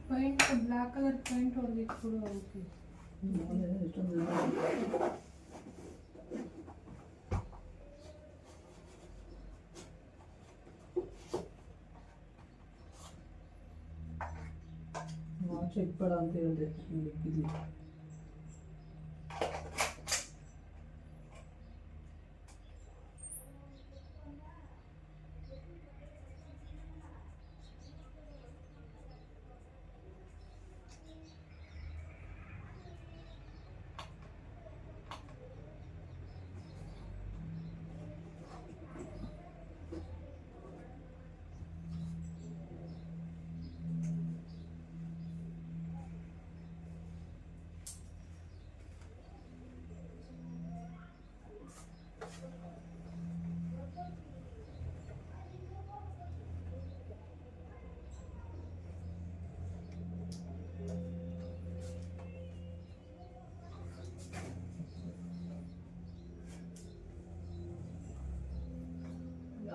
Paint black colour paint ಹೊಡೆದಿಟ್ಬಿಡು ಅದಕ್ಕೆ. Check ಬೇಡ ಅಂತ ಹೇಳಿದೆ.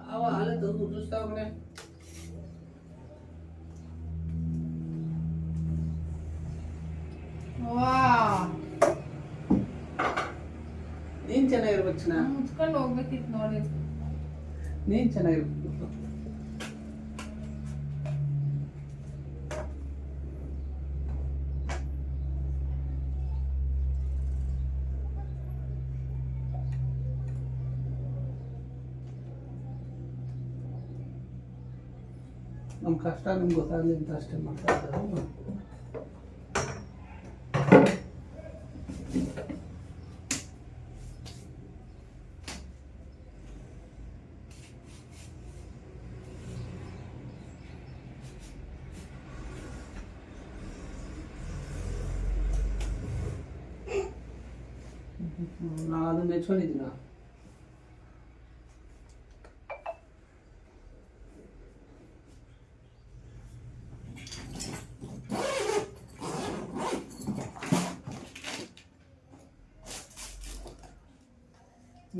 ಯಾವ ಹಾಲು ತಂದು ಉದುರಿಸ್ತಾವನೆ. ನೀನ್ ಚೆನ್ನಾಗಿರ್ಬೇಕು. ಚೆನ್ನಾಗಿ ಮುಚ್ಕೊಂಡು ಹೋಗ್ಬೇಕಿತ್ತು ನೋಡಿ. ನೀನ್ ಚೆನ್ನಾಗಿರ್ಬೇಕು. ನಮ್ಮ ಕಷ್ಟ ನಿಮ್ಗೆ ಗೊತ್ತಾಗಲಿ ಅಂತ ಅಷ್ಟೇ ಮಾಡ್ತಾ ಇದ್ದಾರೆ. ನಾನು ಅದನ್ನ ಮೆಚ್ಕೊಂಡಿದ್ದೀನ.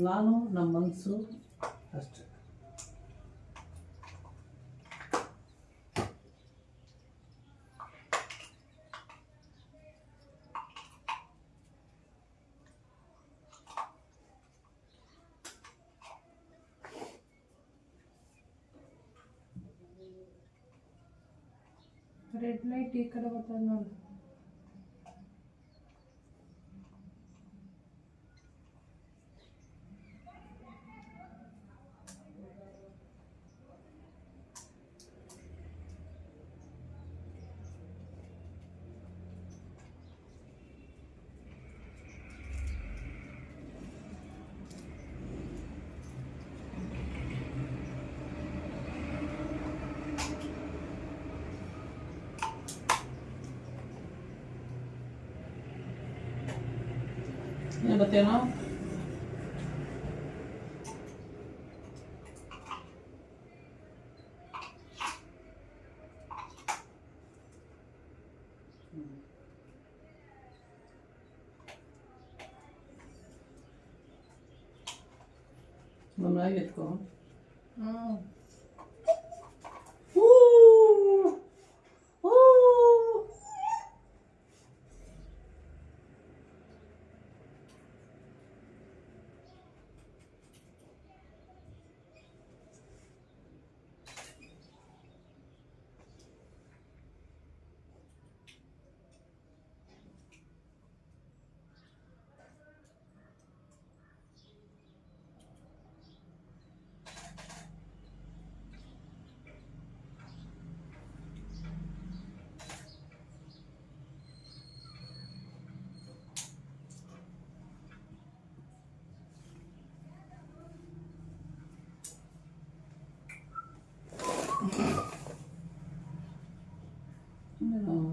ನಾನು ನಮ್ಮ ಮನಸ್ಸು ಅಷ್ಟೆ. ರೆಡ್ ಲೈಟ್ ಈ ಕಡೆ ಬರ್ತದೆ ನೋಡಿ. ಏನು ಬರ್ತೇನೋ ನಮ್ಮ ಎತ್ಕೊ.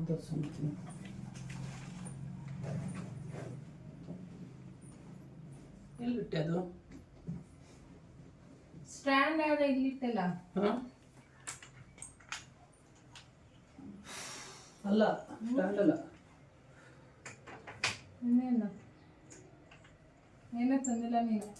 That's something. ಎಲ್ಲಿಟ್ಟೆ ಅದು? ಸ್ಟ್ಯಾಂಡ್ ಯಾವ್ದು ಇಲ್ಲಿಟ್ಟಲ್ಲ? ಅಲ್ಲ, ಸ್ಟ್ಯಾಂಡ್ ಅಲ್ಲ. ಇನ್ನೇನು ಏನೋ ತಂದಿಲ್ಲ ನೀನು.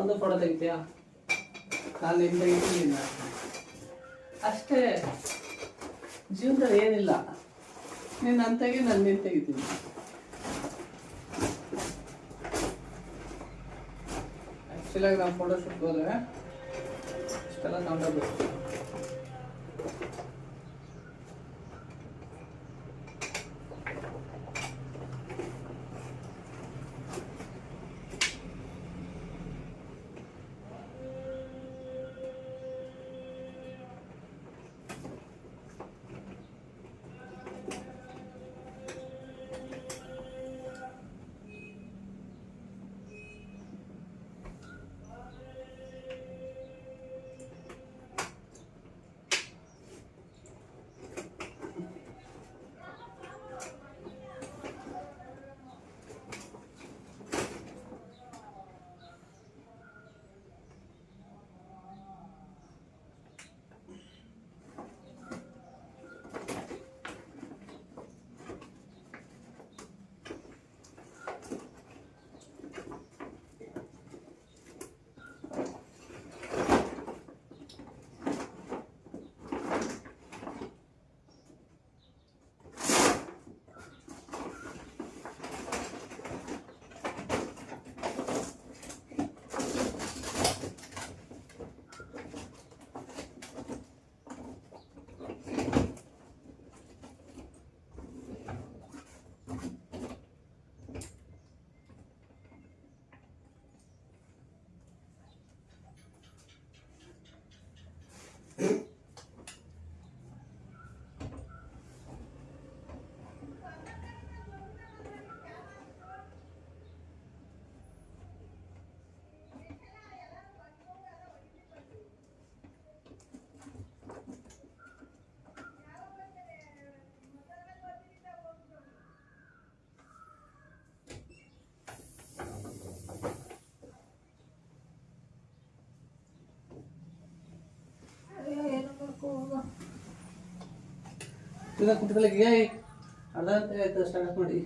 ಒಂದು ಫೋಟೋ ತೆಗಿತೀಯಾ? ನಾನು ನಿನ್ನ ತೆಗಿತೀನಿ. ಅಷ್ಟೇ, ಜೀವನದಲ್ಲಿ ಏನಿಲ್ಲ. ನೀನು ನನ್ನ ತೆಗಿ, ನಾನು ನಿನ್ನ ತೆಗಿತೀನಿ. ಆ್ಯಕ್ಚುಲಾಗಿ ನಾವು ಫೋಟೋ ಶೂಟ್ ಹೋದ್ರೆ ಇಷ್ಟೆಲ್ಲ ತಗೊಂಡೋಗ್ಬೇಕು. ಈಗ ಕುತ್ಕೊಳ್ಳಿಕ್ಕೆ ಅರ್ಧ ಗಂಟೆ ಆಯ್ತು ಸ್ಟಾರ್ಟ್ ಮಾಡಿ.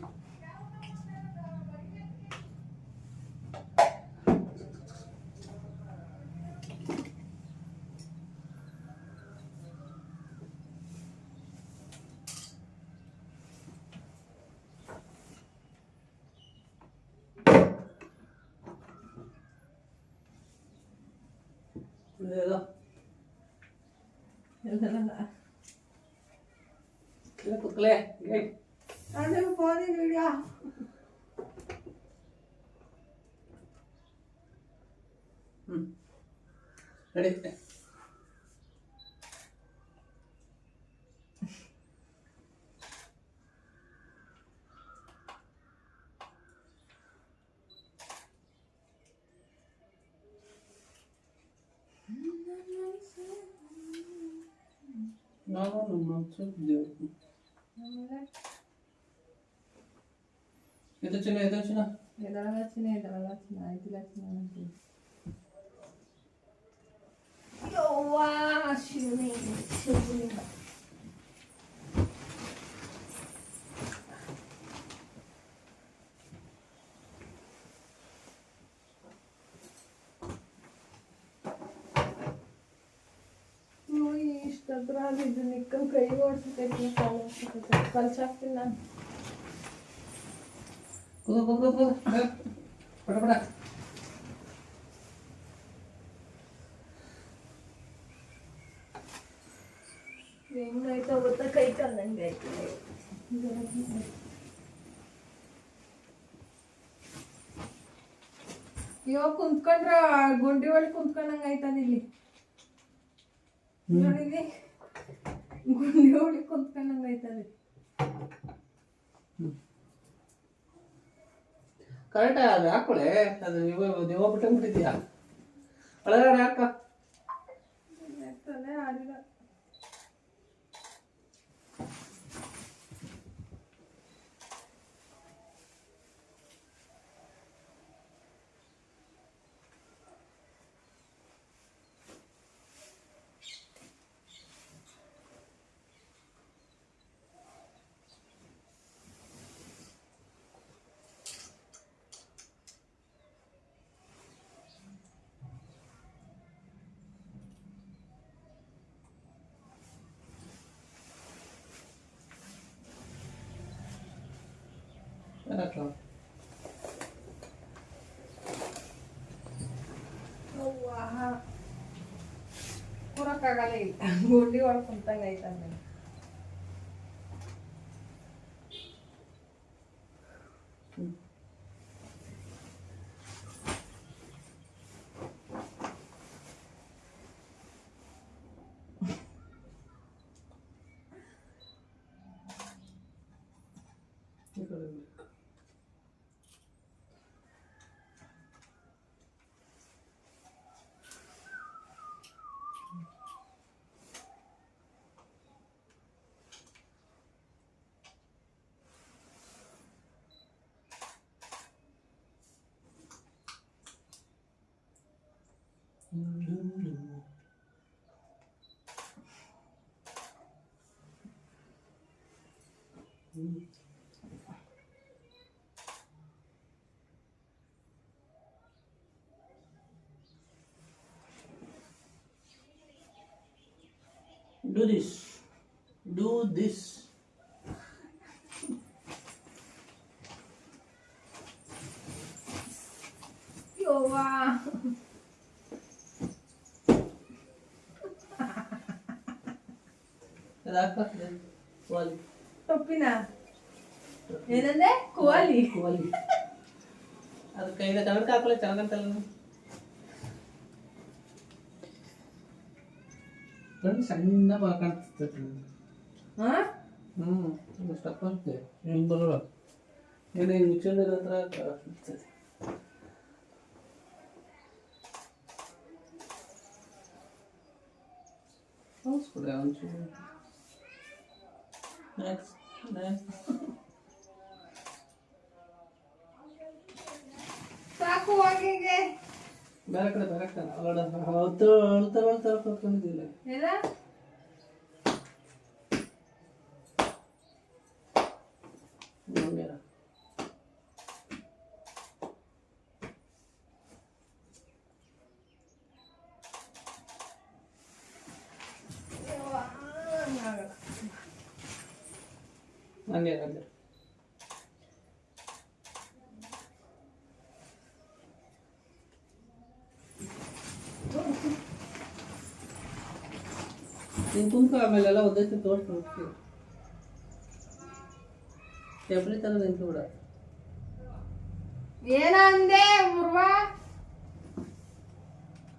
ಕುತ್ಕೊಳ್ಳೆ ಫೋನ್ ವಿಡಿಯೋ ರೆಡಿ. ನಾನು ನಮ್ಮ ಮನ್ಸಿದ್ದೇವೆ. ಇದು ಚಿನ್ನ ಇದು ಚಿನ್ನ ಎದಳಗ ಚಿನ್ನ ಎದಳಗ ಚಿನ್ನ ಆಯ್ತಿಲ್ಲ ಚಿನ್ನ ಅಂತೀವಿ. ಯವ್ವಾ ಶಿವನೇ ಶಿವನೇ ಇಷ್ಟದ್ರ ಇದು ನಿಕ್ಕಲ್ ಕೈ ಓಡಿಸ್ತೈತಿ ಕಾಲು ಓಡಿಸ್ತೈತಿ ಕಲ್ಸಾಕ್ತೀನಿ ನಾನು. ಕೂದು ಕೂದು ಕೂದು ಪಡ ಪಡ ಹೆಂಗಾಯ್ತು ಗೊತ್ತಾ ಕೈ ಕಲ್ಲಂಗೆ ಆಯ್ತು. ಇವಾಗ ಕುಂತ್ಕೊಂಡ್ರ ಗುಂಡಿ ಒಳಗೆ ಕುಂತ್ಕೊಂಡಂಗ ಆಯ್ತದ ಇಲ್ಲಿ ನೋಡಿದಿ ಗುಂಡಿ ಒಳಗೆ ಕುಂತ್ಕೊಂಡಂಗ ಆಯ್ತದ. ಕರೆಕ್ಟ್ ಅದು ಹಾಕೊಳ್ಳೆ. ಅದು ನೀವು ಬಿಟ್ಟಿದ್ಯಾ ಒಳಗಡೆ ಹಾಕ. ಆಡಿಲ್ಲ ಯಾರಕ್ಕ ಕೂರಕ್ಕಾಗಲ್ಲ ಇಲ್ಲ ಗುಂಡಿ ಒಳಗೆ ಕುಂತಂಗೆ ಐತಂದ್ರೆ Do this. Do this. ಯವ್ವಾ ಕೋಲಿ ಟೊಪ್ಪಿನ ಏನಂದೆ ಕೋಲಿ ಕೋಲಿ ಅದು ಕೈಯಿಂದ ಕನ್ನಡಕ ಹಾಕಲ್ಲ ಚೆನ್ನಾಗಂತಲ್ಲ ಕಣ್ಣು ಸಣ್ಣ ಕಾಣ್ತದೆ ಸ್ಟಪ್ ಅಂತೆ ಹಿಂಗೆ ಬರೋಲ್ಲ ಏನು ಹಿಂಗೆ ಮುಚ್ಚಿರೋ ಹತ್ರ ಕಾಣಿಸ್ತದೆ ಹೌಸ್ಕೊಡ್ರಿ ಒಂಚೂರು ನೆಕ್ಸ್ಟ್ ಸಾಕು ಹಾಗೆ ಬೇರೆ ಕಡೆ ಅವತ್ತು ಕೂತ್ಕೊಂಡಿದ್ದಿಲ್ಲ ಏನ ಹಂಗೆ ಹಂಗೆ ನೀನು ಕುಂತ್ಕೊ ಆಮೇಲೆಲ್ಲ ಒದ್ದೈತೆ ತೋರಿಸ್ಬಿಡ್ತೀವಿ ಎಬ್ರಿ ಥರ ನಿಂತು ಬಿಡ ಏನ ಅಂದೆ ಮುರ್ವಾ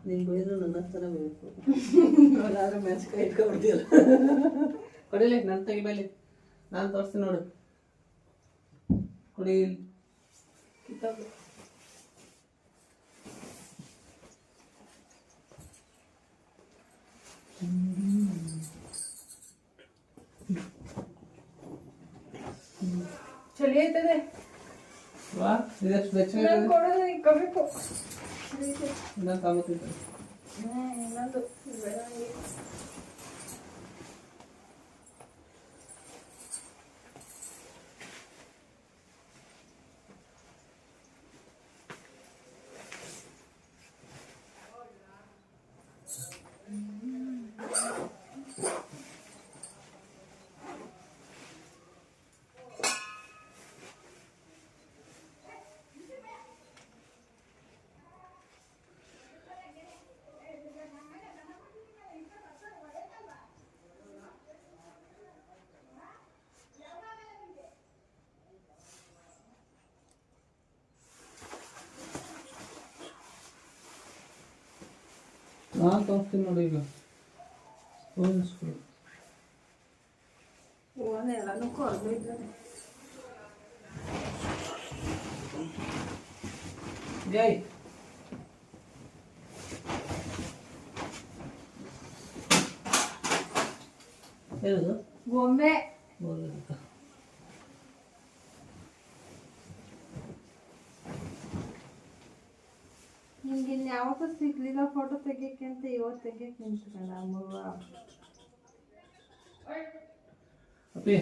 ನೀನು ಬೈದ್ರು ನನ್ನ ಥರ ಬೇಕು ಎಲ್ಲಾದ್ರೂ ಮೆಣಸ್ಕಾಯಿ ಇಟ್ಕೊಬಿಡ್ತೀಯಲ್ಲ ಕೊಡಿಲಿ ನನ್ನ ತೆಗಿಬೇಲಿ ನಾನು ತೋರಿಸ್ತೀನಿ ನೋಡು ಕೊಡಿ ಕಿತ್ತಾಕು ಚಳಿ ಆಯ್ತದೆ ವಾ ಇದಷ್ಟು ಬೆಚ್ಚ ನಾನು ಕೊಡೋದು ಇಕ್ಕೋಬೇಕು ಇನ್ನೊಂದು ತಗೋತಿದ್ದೆ ಇನ್ನೊಂದು ಬೆಳಗ್ಗೆ ನಾನು ತೋರಿಸ್ತೀನಿ ನೋಡಿ ಈಗ ಹೋಲಿಸ್ಕೊಡು ಹೂವನ್ನ ಎಲ್ಲನೂ ಕೊರದು ಇದ್ದಾರೆ ಜೈ ಹೇಳುದು ಗೊಂಬೆ ನಿಂಗೆ ಯಾವತ್ತೂ ಸಿಗ್ಲಿಲ್ಲ ಫೋಟೋ ತೆಗಿಯಕ್ಕೆ ಅಂತ ಇವತ್ತು ತೆಗಿಯಕ್ಕೆ ನಿಂತ್ಕೊಂಡ ಅಮ್ಮವ್ವ ಅಪ್ಪಿ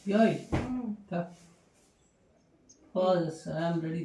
ಯೋಯ್ Pause, I am ready.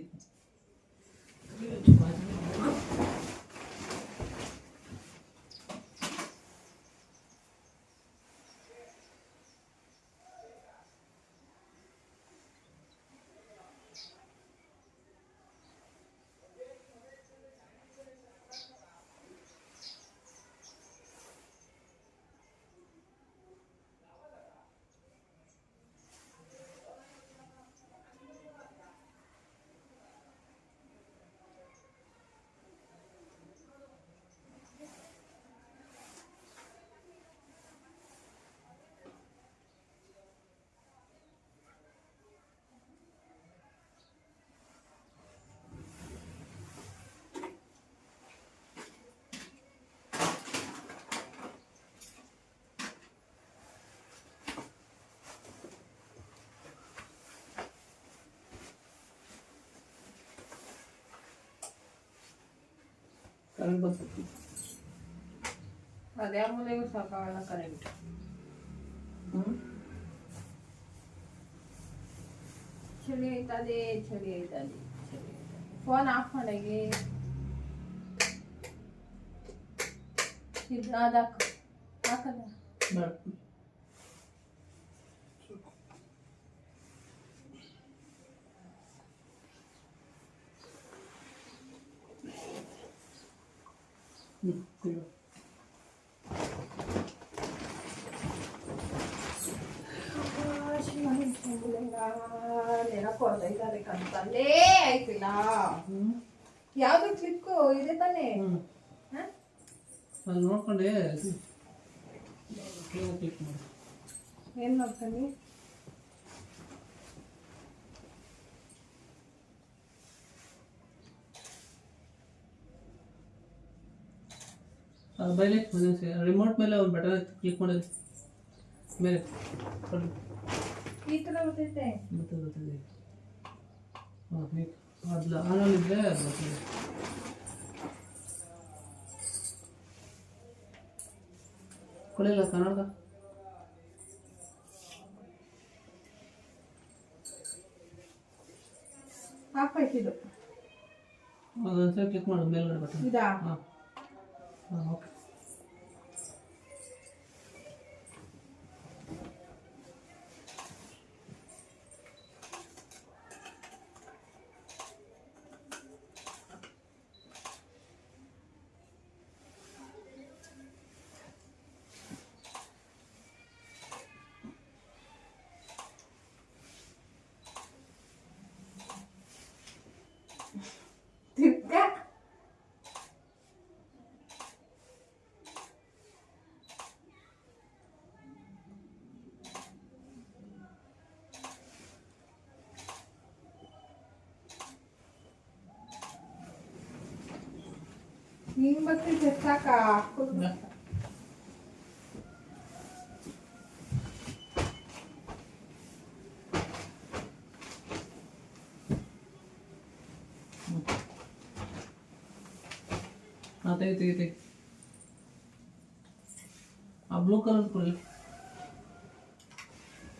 Current ಬರ್ತೈತಿ. ಅದ್ಯಾವ ಮೂಲೆಗೂ ಸಾಕಾಗಲ್ಲ ಕರೆಂಟ್. ಚಳಿ ಆಯ್ತದೆ ಚಳಿ ಆಯ್ತದೆ ಚಳಿ ಆಯ್ತದೆ. ಫೋನ್ ಆಫ್ ಮಾಡಾಗಿ ಇದು ಅದಾಕ ಹಾಕದ ಬೇಡ. ನೆನಪು ಹೊರದೈತದೆ ಕಂತಲ್ಲೇ ಆಯ್ತಿಲ್ಲ. ಯಾವ್ದು ಕ್ಲಿಕ್ಕು ಇದೆ ತಾನೇ? ಅಲ್ಲಿ ನೋಡ್ಕೊಂಡೆ ಕ್ಲಿಕ್ ಮಾಡಿ. ಏನ್ ನೋಡ್ತೀನಿ? ಅದು ಬೈಲೆ ರಿಮೋಟ್ ಮೇಲೆ ಒಂದು ಬಟನ್ ಕ್ಲಿಕ್ ಮಾಡಿದ್ರೆ ಮೇಲೆ ಈ ಥರ ಗೊತ್ತೈತೆ. ಮತ್ತೆ ಗೊತ್ತಿದೆ. ಅದ್ಲ ಆನಲ್ಲಿದ್ರೆ ಅದು ಗೊತ್ತಿದೆ. ಕೊಡಿಲ್ಲ ಕನ್ನಡ ಹಾಕಾಯ್ತಿದ್ದು ಅದೊಂದ್ಸರಿ ಕ್ಲಿಕ್ ಮಾಡು ಮೇಲ್ಗಡೆ ಬಟನ್. ಇದಾ? ಹಾಂ ಹಾಂ ಓಕೆ. ತಿರ್ಗ ಹಿಂಗ್ ಬರ್ತಿದ್ದೆ ಸಾಕ. ಹಾಂ ತೆಗಿ ತೆಗಿ ತೆಗಿ. ಆ ಬ್ಲೂ ಕಲರ್ ಕೊಡಿ.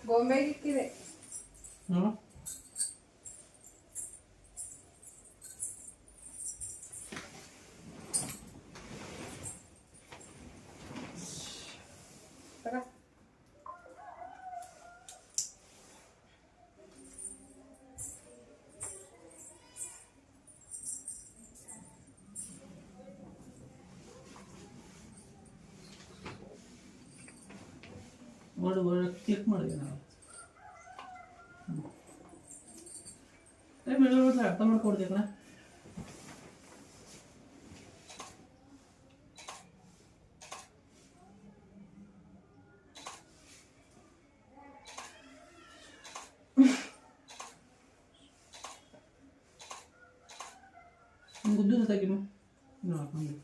ಗೊಂಬೆಗೆ ಇಕ್ಕಿದೆ. ಹಾಂ ತಗ. ನೋಡಿ ಕ್ಲಿಕ್ ಮಾಡಿದೆ ನಾವು. ಮೇಲೆ ನೋಡಿದ್ರೆ ಅರ್ಥ ಮಾಡ್ಕೊಡ್ತೀವಿ ಕಣ. ಗುದ್ದು ತೆಗಿನು ಹಂಗೆ.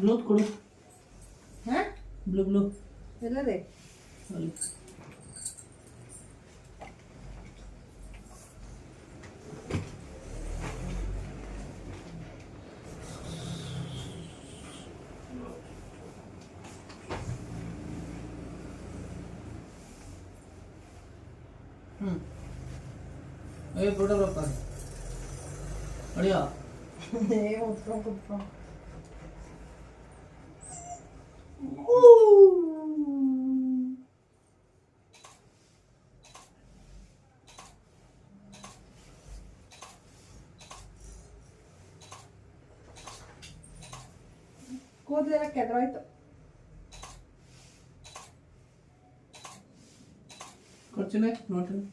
ಬ್ಲೂತ್ ಕೊಡು. ಹಾಂ ಬ್ಲೂ ಬ್ಲೂ ಎಲ್ಲದೆ ಅಲ್ಲಿ. ಫೋಟೋಗ್ರಾಫರ್ ಅಡಿಯಾ ಕುತ್ಕೊಂಡು ಕೂದಲೆಲ್ಲ ಕೆದರೋಯ್ತು. ಕೊಡ್ತೀನಿ ನೋಡ್ತೀನಿ.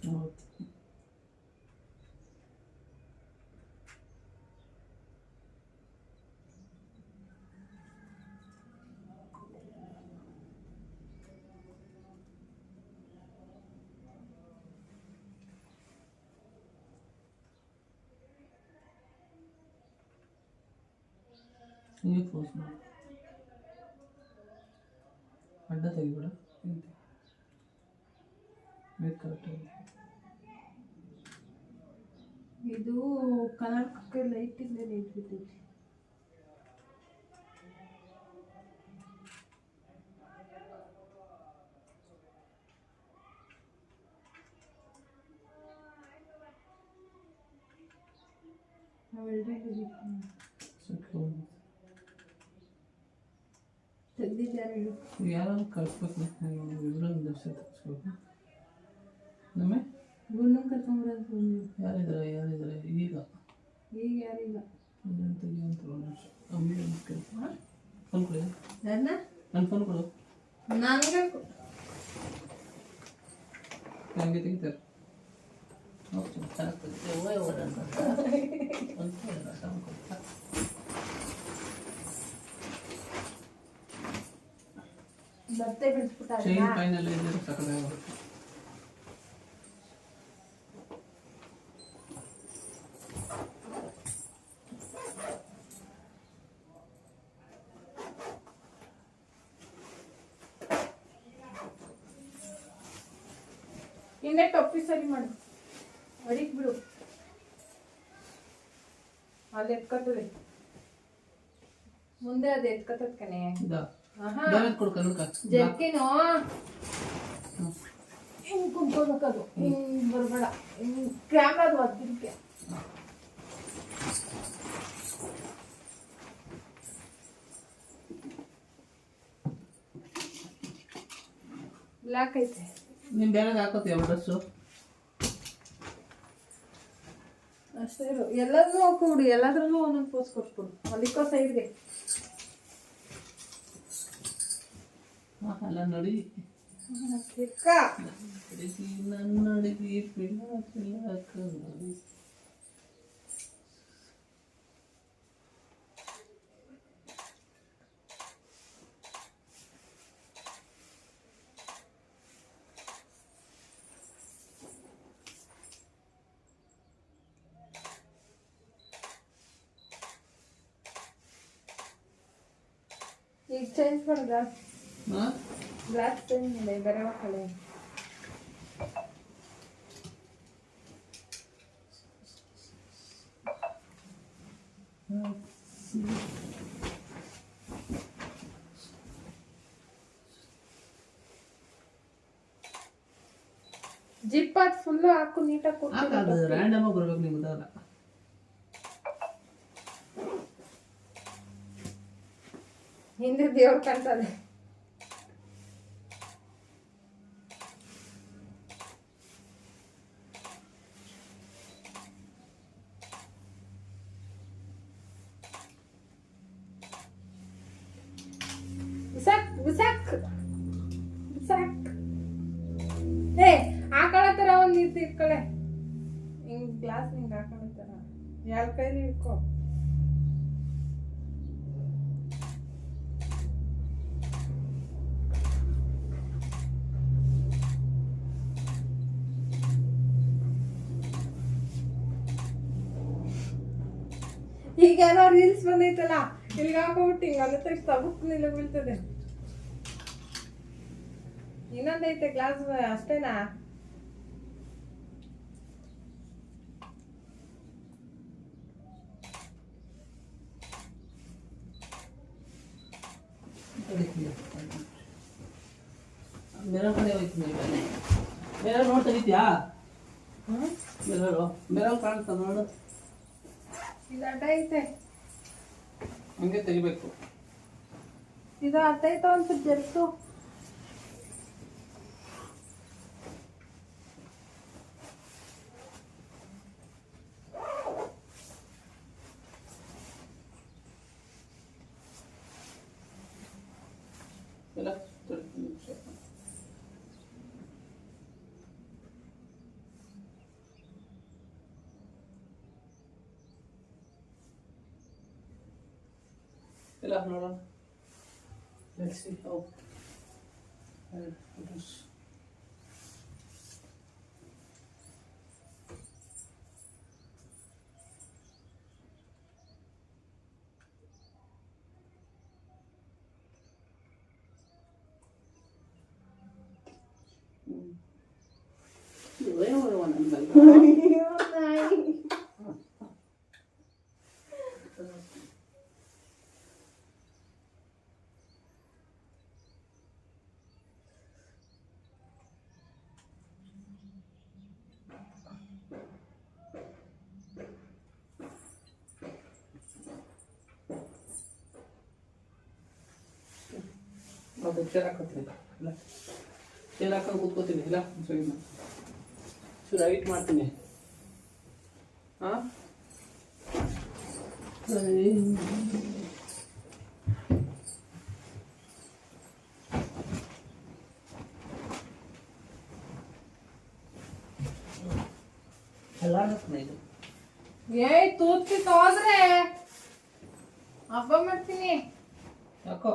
ಹೌದು. ಹಿಂಗೆ ಕ್ಲೋಸ್ ಮಾಡಿ ಅಡ್ಡ ತೆಗಿಬೇಡ ಕರೆಕ್ಟಾಗಿ. ಇದು ಕನ್ನಡಕಕ್ಕೆ ಲೈಟ್ ಇಲ್ಲದೆ ಲೈಟ್ ಬಿದ್ದೈತಿ. ತೆಗ್ದಿದ್ದಾರೆ ಯಾರು ಕಳಿಸ್ಬೇಕು ವಿವರನ್ನು ದರ್ಶನ ತರಿಸ್ಬೇಕು. ನಮ್ಮ ಗುಂಡು ಕರ್ಕೊಂಡ್ಬರೋದು ಯಾರಿದ್ದಾರೆ ಈಗ ಯಾರಿಲ್ಲ. ಫೋನ್ ಕೊಡಿ, ಯಾರನ್ನ ನನ್ನ ಫೋನ್ ಕೊಡು. ನನಗೆ ಹಂಗೆ ತೆಗಿತಾರೆ. ಬತ್ತೆ ಬಿಡಿಸ್ಬಿಟ್ಟಾರೆ. ಚೈನ್ ಫೈನಲ್ ಇದ್ದರೆ ಸಕ್ಕತ್ತಾಗಿ ಬರುತ್ತೆ. ಇನ್ನೇ ಟೊಪ್ಪಿ ಸರಿ ಮಾಡು, ಹೊಡಿಕ್ ಬಿಡು. ಅಲ್ಲಿ ಎತ್ಕತ್ತದೆ ಮುಂದೆ, ಅದು ಎತ್ಕತ್ತದ ಕಣೆ. ಜರ್ಕಿನೋ ಹಿಂಗ್ ಕುಂತ್ಕೋಬೇಕದು, ಹಿಂಗ್ ಬರ್ಬೇಡ. ಕ್ಯಾಮ್ರಾದು ಒತ್ತಿರ್ಕೆ ಬ್ಲ್ಯಾಕ್ ಐತೆ. ನೀನು ಬೇರೆ ಹಾಕೋತೀಯ ಡ್ರೆಸ್ಸು ಅಷ್ಟೇ ಇರು. ಎಲ್ಲದನ್ನೂ ಹಾಕ್ಬಿಡು, ಎಲ್ಲದ್ರಲ್ಲೂ ಒಂದೊಂದು ಪೋಸ್ ಕೊಟ್ಬಿಡು. ಅಲ್ಲಿಕ್ಕೋ ಸೈಡ್ಗೆ ಅಲ್ಲ ನೋಡಿ. ನನ್ನ ಅಡಿಗೆ ಈಗ ಚೇಂಜ್ ಮಾಡು ಗ್ಲಾಸ್. ಗ್ಲಾಸ್ ಚೇಂಜ್ ಮಾಡಿ ಬೇರೆ ಕಡೆ. ಜಿಪ್ ಅದು ಫುಲ್ಲು ಹಾಕು, ನೀಟಾಗಿ ಕೊಟ್ಟು. ರ್ಯಾಂಡಮ್ ಆಗಿ ಬರ್ಬೇಕು ನಿಮ್ಗೆ ಗೊತ್ತಾಗಲ್ಲ. ಹಿಂದೆ ದೇವ್ರು ಕಾಣ್ತದೆ. ಬಿಸಾಕ್ ಬಿಸಾಕ್ ಬಿಸಾಕ್. ಏ ಹಾಕೊಳತ್ತಾರ ಒಂದ್ ನೀರು ಇಟ್ಕೊಳೆ. ಹಿಂಗ್ ಗ್ಲಾಸ್ ಹಿಂಗ್ ಹಾಕೊಳತ್ತಾರ. ಯಾರ ಕೈಲಿ ಇಟ್ಕೋ. ಈಗ ಯಾರೋ ರೀಲ್ಸ್ ಬಂದೈತಲ್ಲ, ಇಲ್ಲಿಗೆ ಹಾಕೋಬಿಟ್ಟು ಹಿಂಗ ಅಲ್ಲ ತಕ್ಷಣ ತಗುಕ್ ನಿಲ್ಲ ಬೀಳ್ತದೆ. ಇನ್ನೊಂದೈತೆ ಗ್ಲಾಸ್, ಅಷ್ಟೇನಾ? ಮಿರರ್ ಕಡೆ ಹೋಯ್ತೀನಿ. ಮಿರರ್ ನೋಡಿ ತೆಗಿತೀಯಾ? ಮಿರರ್ ಕಾಣ್ತದ ನೋಡು. ಇದು ಅಡ್ಡ ಐತೆ, ಹಂಗೆ ತೆಗಿಬೇಕು. ಇದು ಅಡ್ಡ ಐತೆ ಒಂದು ಜರ್ಸು. ಇಲ್ಲ ನೋಡೋಣ. Let's see how it is. ಅಯ್ಯೋ ನಾಯಿ. ಮತ್ತೆ ಚೇರ್ ಹಾಕೋತೀನಿ ಇಲ್ಲ, ಚೇರ್ ಹಾಕೊಂಡು ಕೂತ್ಕೋತೀನಿ ಇಲ್ಲ, ಚೂರು ಹೈಟ್ ಮಾಡ್ತೀನಿ. ಹಾಂ ಎಲ್ಲ ಇದು ಏಯ್ ತೂತ್ತಿ ತೋದ್ರೆ ಹಬ್ಬ ಮಾಡ್ತೀನಿ. ಯಾಕೋ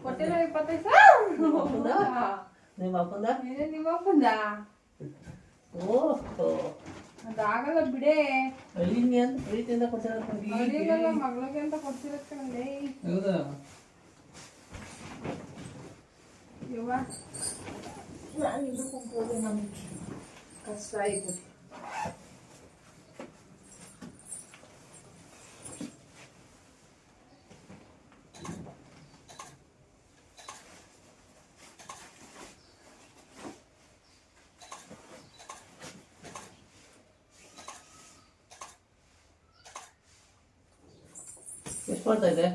ಕೊಟ್ಟಿಲ್ಲ 25 ನಿಮ್ಮ ಅಪ್ಪಂದ ನಿಮ್ಮ ಅಪ್ಪಂದ ಓಹೋ ಅದಾಗಲ್ಲ ಬಿಡೇ. ಅಲ್ಲಿಂಗೆ ಅಂತ ಪ್ರೀತಿಯಿಂದ ಕೊಡ್ತಿರೋದು. ಅಡಿಗೆಲ್ಲ ಮಗಳಿಗೆ ಅಂತ ಕೊಡ್ತಿರತ್ತೆ ನಂಗೆ. ಹೌದಾ? ಯವ್ವ ನಾನು ಇದಕ್ಕೆ ಹೋಗಿ ನಮ್ಗೆ ಕಷ್ಟ ಆಯ್ತು. ಎಷ್ಟು ಕೊಡ್ತಾ ಇದೆ?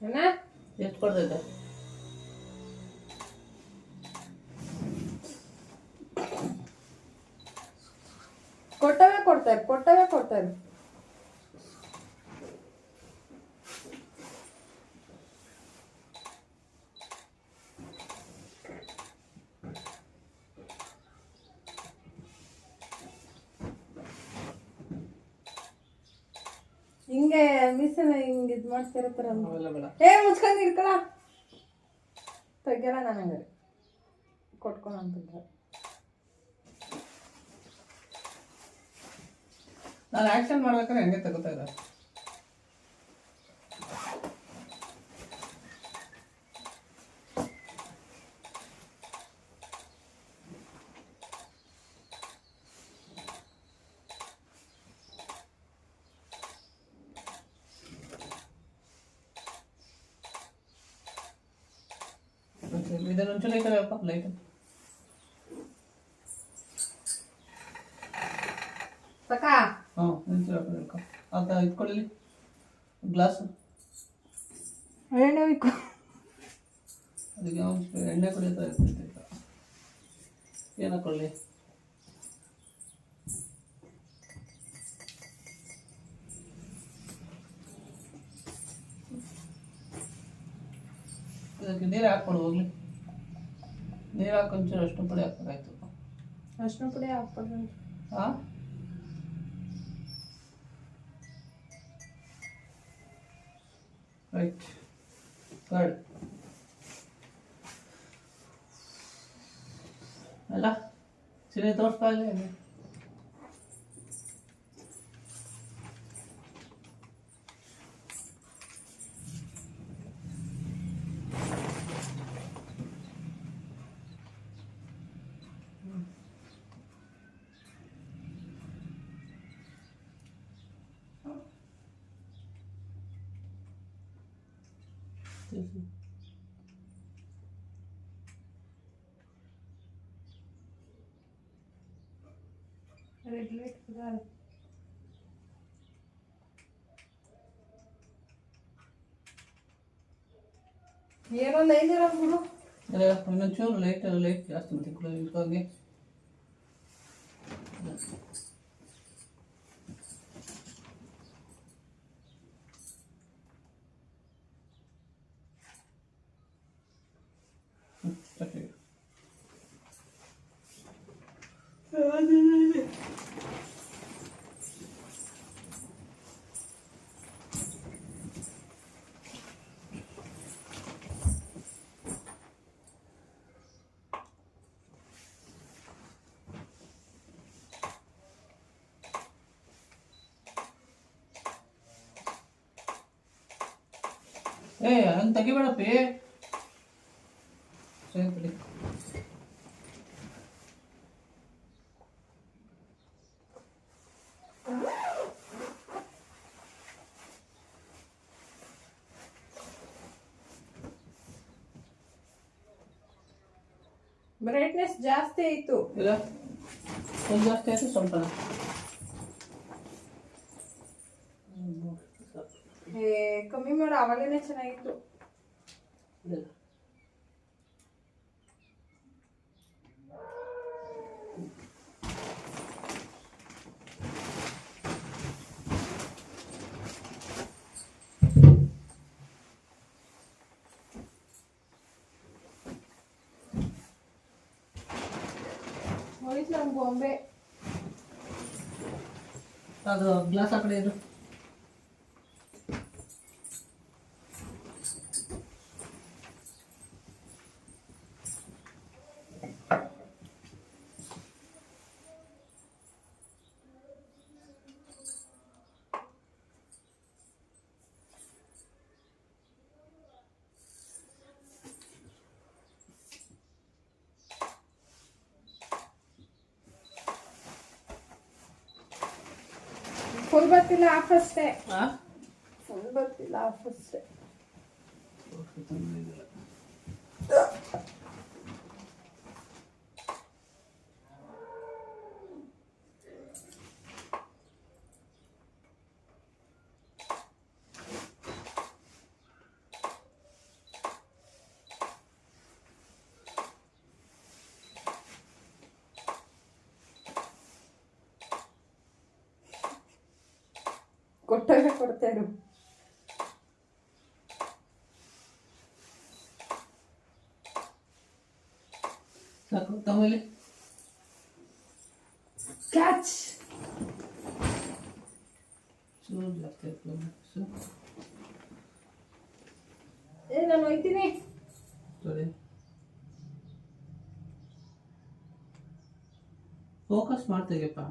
ಏನ ಎಷ್ಟು ಕೊಡ್ತಾ ಇದೆ? ಕೊಟ್ಟವೇ ಕೊಡ್ತಾರೆ. ಹಿಂಗೆ ಮೀಸನ ಹಿಂಗೆ ಇದು ಮಾಡ್ತಿರತ್ತಾರ. ಏ ಮುಚ್ಕೊಂಡು ಇಡ್ಕೊಳ ತೆಗ್ಯಲ್ಲ ನನಗೆ ಕೊಟ್ಕೊಂಡು ಅಂತಿದ್ದೆ. ನಾನು ಆ್ಯಕ್ಷನ್ ಮಾಡ್ಬೇಕಾದ್ರೆ ಹೆಂಗೆ ತಗೋತಾ ಇದ್ದ? ಇದನ್ನು ಒಂಚೂರು ಲೈಟ್ ಆಗಪ್ಪ, ಲೈಟ್ ಸಕ ಹಾಂ ಒಂಚೂರು ಹಾಕೋಬೇಕು. ಅದು ಇಟ್ಕೊಳ್ಳಿ ಗ್ಲಾಸು, ಎಣ್ಣೆ ಉಯ್ಕೊ. ಅದಕ್ಕೆ ಎಣ್ಣೆ ಕುಡಿಯೋತಾ ಇರ್ತಿತ್ತು. ಏನು ಹಾಕೊಳ್ಳಿ? ಇದಕ್ಕೆ ನೀರು ಹಾಕ್ಕೊಡು ಹೋಗ್ಲಿ. ನೀರು ಹಾಕಿ ಒಂಚೂರು ಅಷ್ಟು ಪುಡಿ ಹಾಕ್ಬೇಕಾಯ್ತು. ಅರ್ಶಿನ ಪುಡಿ ಹಾಕ್ಬಿಡ್ರಿ. ಹಾಂ ರೈಟ್ ಗುಡ್. ಅಲ್ಲ ಚಿನಿ ತೋರಿಸ್ತಾ ಇಲ್ಲ. ರೆಡ್ ಲೈಟ್ ಏನೊಂದು 5 ಇರೋದು ಬಿಡು. ಇನ್ನೊಂಚೂರು ಲೈಟ್ ಜಾಸ್ತಿ ಮತ್ತೆ ಇಟ್ಕೋಗೆ. ಏ ಹಂಗೆ ತೆಗಿಬೇಡಪ್ಪಿ ಸರಿ. ಬ್ರೈಟ್ನೆಸ್ ಜಾಸ್ತಿ ಆಯ್ತು. ಇಲ್ಲ ಒಂದು ಜಾಸ್ತಿ ಆಯ್ತು ಸ್ವಲ್ಪ. ಕಮ್ಮಿ ಮಾಡು, ಅವಾಗೇನೆ ಚೆನ್ನಾಗಿತ್ತು. ಇಲ್ಲ ಹೋಯ್ತು ನಮ್ ಗೊಂಬೆ. ಅದು ಗ್ಲಾಸ್ ಆ ಕಡೆ ಇರು. ಫುಲ್ ಬರ್ತಿಲ್ಲ, ಆಫ್ ಅಷ್ಟೇ. ಹಾಂ ಫುಲ್ ಬರ್ತಿಲ್ಲ, ಆಫ್ ಅಷ್ಟೇ. ಕೊಟ್ಟಾಗ ಕೊಡ್ತಾ ಇರು. ಸಾಕು ತಮ್ಮಲ್ಲಿ ಕ್ಯಾಚ್. ಚೂರು ಜಾಸ್ತಿ ಆಯ್ತು. ನಾನು ಹೋಯ್ತೀನಿ. ಸರಿ ಫೋಕಸ್ ಮಾಡ್ತೀಗಪ್ಪ.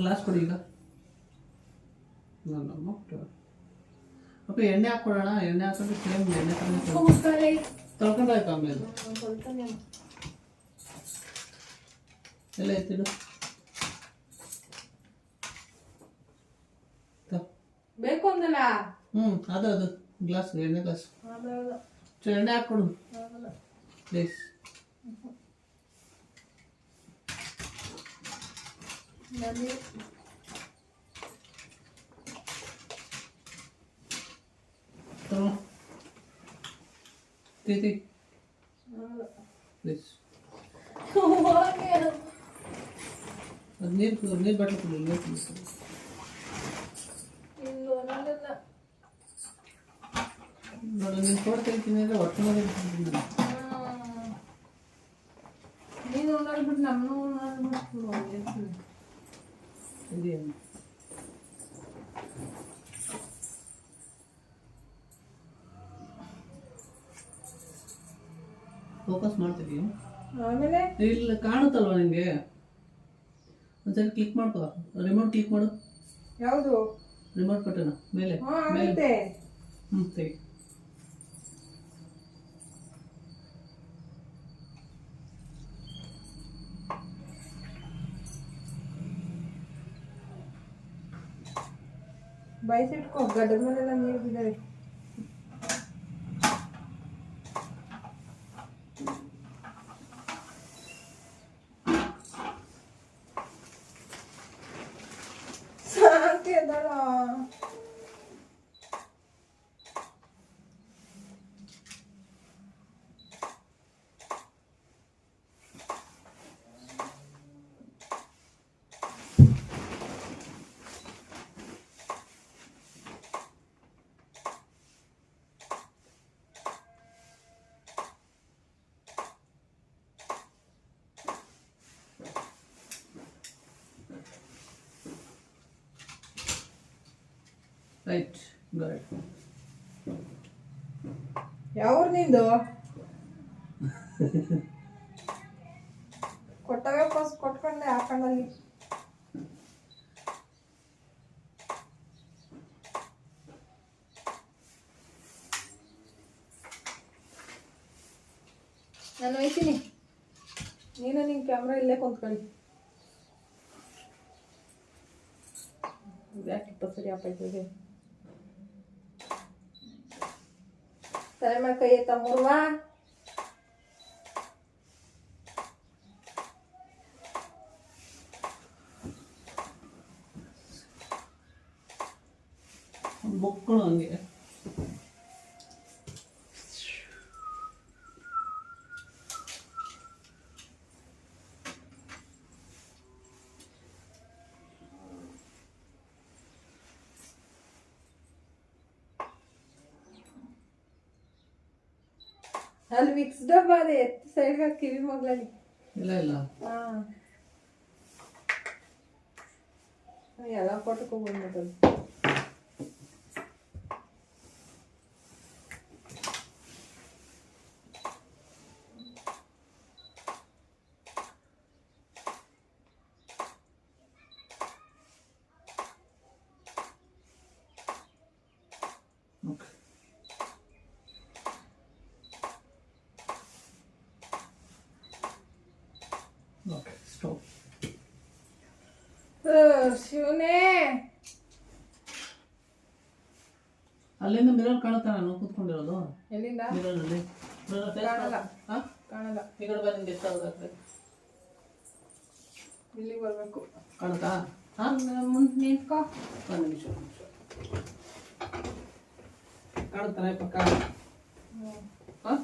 ಗ್ಲಾಸ್ ಕೊಡಿ ಈಗ. ಅಪ್ಪ ಎಣ್ಣೆ ಹಾಕ್ಕೊಡೋಣ. ಎಣ್ಣೆ ಹಾಕೊಂಡು ಸೇಮ್ ಎಣ್ಣೆ ತೊಳ್ಕೊಂಡಾಯ್ತು ಆಮೇಲೆ ಎಲ್ಲ ಎತ್ತಿಡು. ಬೇಕು ಅಂದಲ್ಲ. ಅದು ಗ್ಲಾಸ್ ಎಣ್ಣೆ ಗ್ಲಾಸ್ ಎಣ್ಣೆ ಹಾಕ್ಕೊಡು ಪ್ಲೀಸ್. ಪ್ಲೀಸ್ ಅದು ನೀರು ಬಾಟ್ಲು ಕೊಡಿ. ನೀರು ಕುಡಿಸ್ತೀನಿ. ನೋಡಿ ನೀನು ಫೋಟೋ ತೆಗಿತೀನಿ ಅಂದರೆ ಒಟ್ಟು ಮಾಡಿ ನೀನು ನೋಡ್ಬಿಟ್ಟು ನಮ್ಮನ್ನು ಇದೇನು ಫೋಕಸ್ ಮಾಡ್ತೀವಿ. ಆಮೇಲೆ ಇಲ್ಲಿ ಕಾಣುತ್ತಲ್ವ ನಿಮಗೆ? ಒಂದ್ಸರಿ ಕ್ಲಿಕ್ ಮಾಡ್ಕೋ. ರಿಮೋಟ್ ಕ್ಲಿಕ್ ಮಾಡು. ಯಾವುದು ರಿಮೋಟ್ ಬಟನ್ ಮೇಲೆ ಮೇಲೆ. ತೆಗಿ. ಬೈಸಿಟ್ಕೋ, ಗಡ್ಡದ ಮೇಲೆಲ್ಲ ನೀರು ಬಿದ್ದಾರೆ. ಸಾಕೆದಳ. Right good. ಯಾವ್ರು ನಿಂದು ಕೊಟ್ಟಾಗ ಫಸ್ಟ್ ಕೊಟ್ಕೊಂಡೆ ಹಾಕೊಂಡಲ್ಲಿ. ನಾನು ಹೋಯ್ತೀನಿ, ನೀನು ನಿನ್ ಕ್ಯಾಮ್ರಾ ಇಲ್ಲೇ ಕುಂತ್ಕೊಳ್ಳಿ. ಯಾಕೆ ಸರಿ ಆಪಾಯ್ತದೆ ತಲೆ ಮೇಲೆ ಕೈ ಎತ್ತ ಮೂರ್ವಾ. ಮಕ್ಕಳು ಹಂಗೆ ಅಲ್ಲಿ ಮಿಕ್ಸ್ ಡಬ್ಬ ಅದೇ ಎತ್ತಿ ಸೈಡ್ಗೆ ಕಿವಿ ಮಗ್ಳಲ್ಲಿ. ಇಲ್ಲ ಇಲ್ಲ ಎಲ್ಲ ಫೋಟೋಕ್ಕೂ ಬಂದ್ಬಿಟ್ಟದು. Okay okay stop. ಶಿವನೇ, ಅಲ್ಲಿಂದ ಮಿರರ್ ಕಾಣುತ್ತಾ ನಾನು ಕೂತ್ಕೊಂಡಿರೋದು? ಎಲ್ಲಿಂದ ಮಿರರಲ್ಲಿ ಕಾಣಲ್ಲ. ಹಾಂ ಕಾಣಲ್ಲ. ಈ ಕಡೆ ಬಂದು ಎಷ್ಟಾಗುತ್ತೆ? ಇಲ್ಲಿಗೆ ಬರ್ಬೇಕು. ಕಾಣುತ್ತಾ? ಹಾಂ ಮುಂದೆ ನಿಂತ್ಕೋ. ಒಂದು ನಿಮಿಷ ಕಾಣುತ್ತಾನೆ ಪಕ್ಕ? ಹಾಂ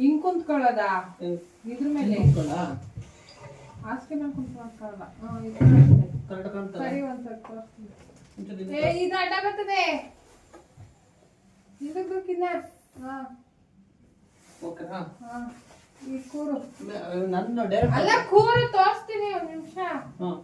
ಹಿಂಗ್ ಕುಂತ್ಕೊಳ್ಳೋದ ಇದ್ರ ಮೇಲೆ? ಹಾಸಿಗೆ ಮೇಲೆ ಕುಂತ್ಕೊಳ್ಳಲ್ಲ. ಕರೆಕ್ಟ್ ಕಾಣ್ತದೆ. ಸರಿ ಒಂದ್ಸಲ ತೋರಿಸ್ತೀನಿ. ಒಂಚೂರು ಇದು ಅಡ್ಡ ಬರ್ತದೆ ಇದಕ್ಕಿನ್ನ. ಓಕೆ ಹಾಂ ಈ ಕೂರು ನನ್ನ ಡೈರೆಕ್ಟ್ ಅಲ್ಲ, ಕೂರು ತೋರಿಸ್ತೀನಿ ಒಂದ್ ನಿಮಿಷ. ಹಾಂ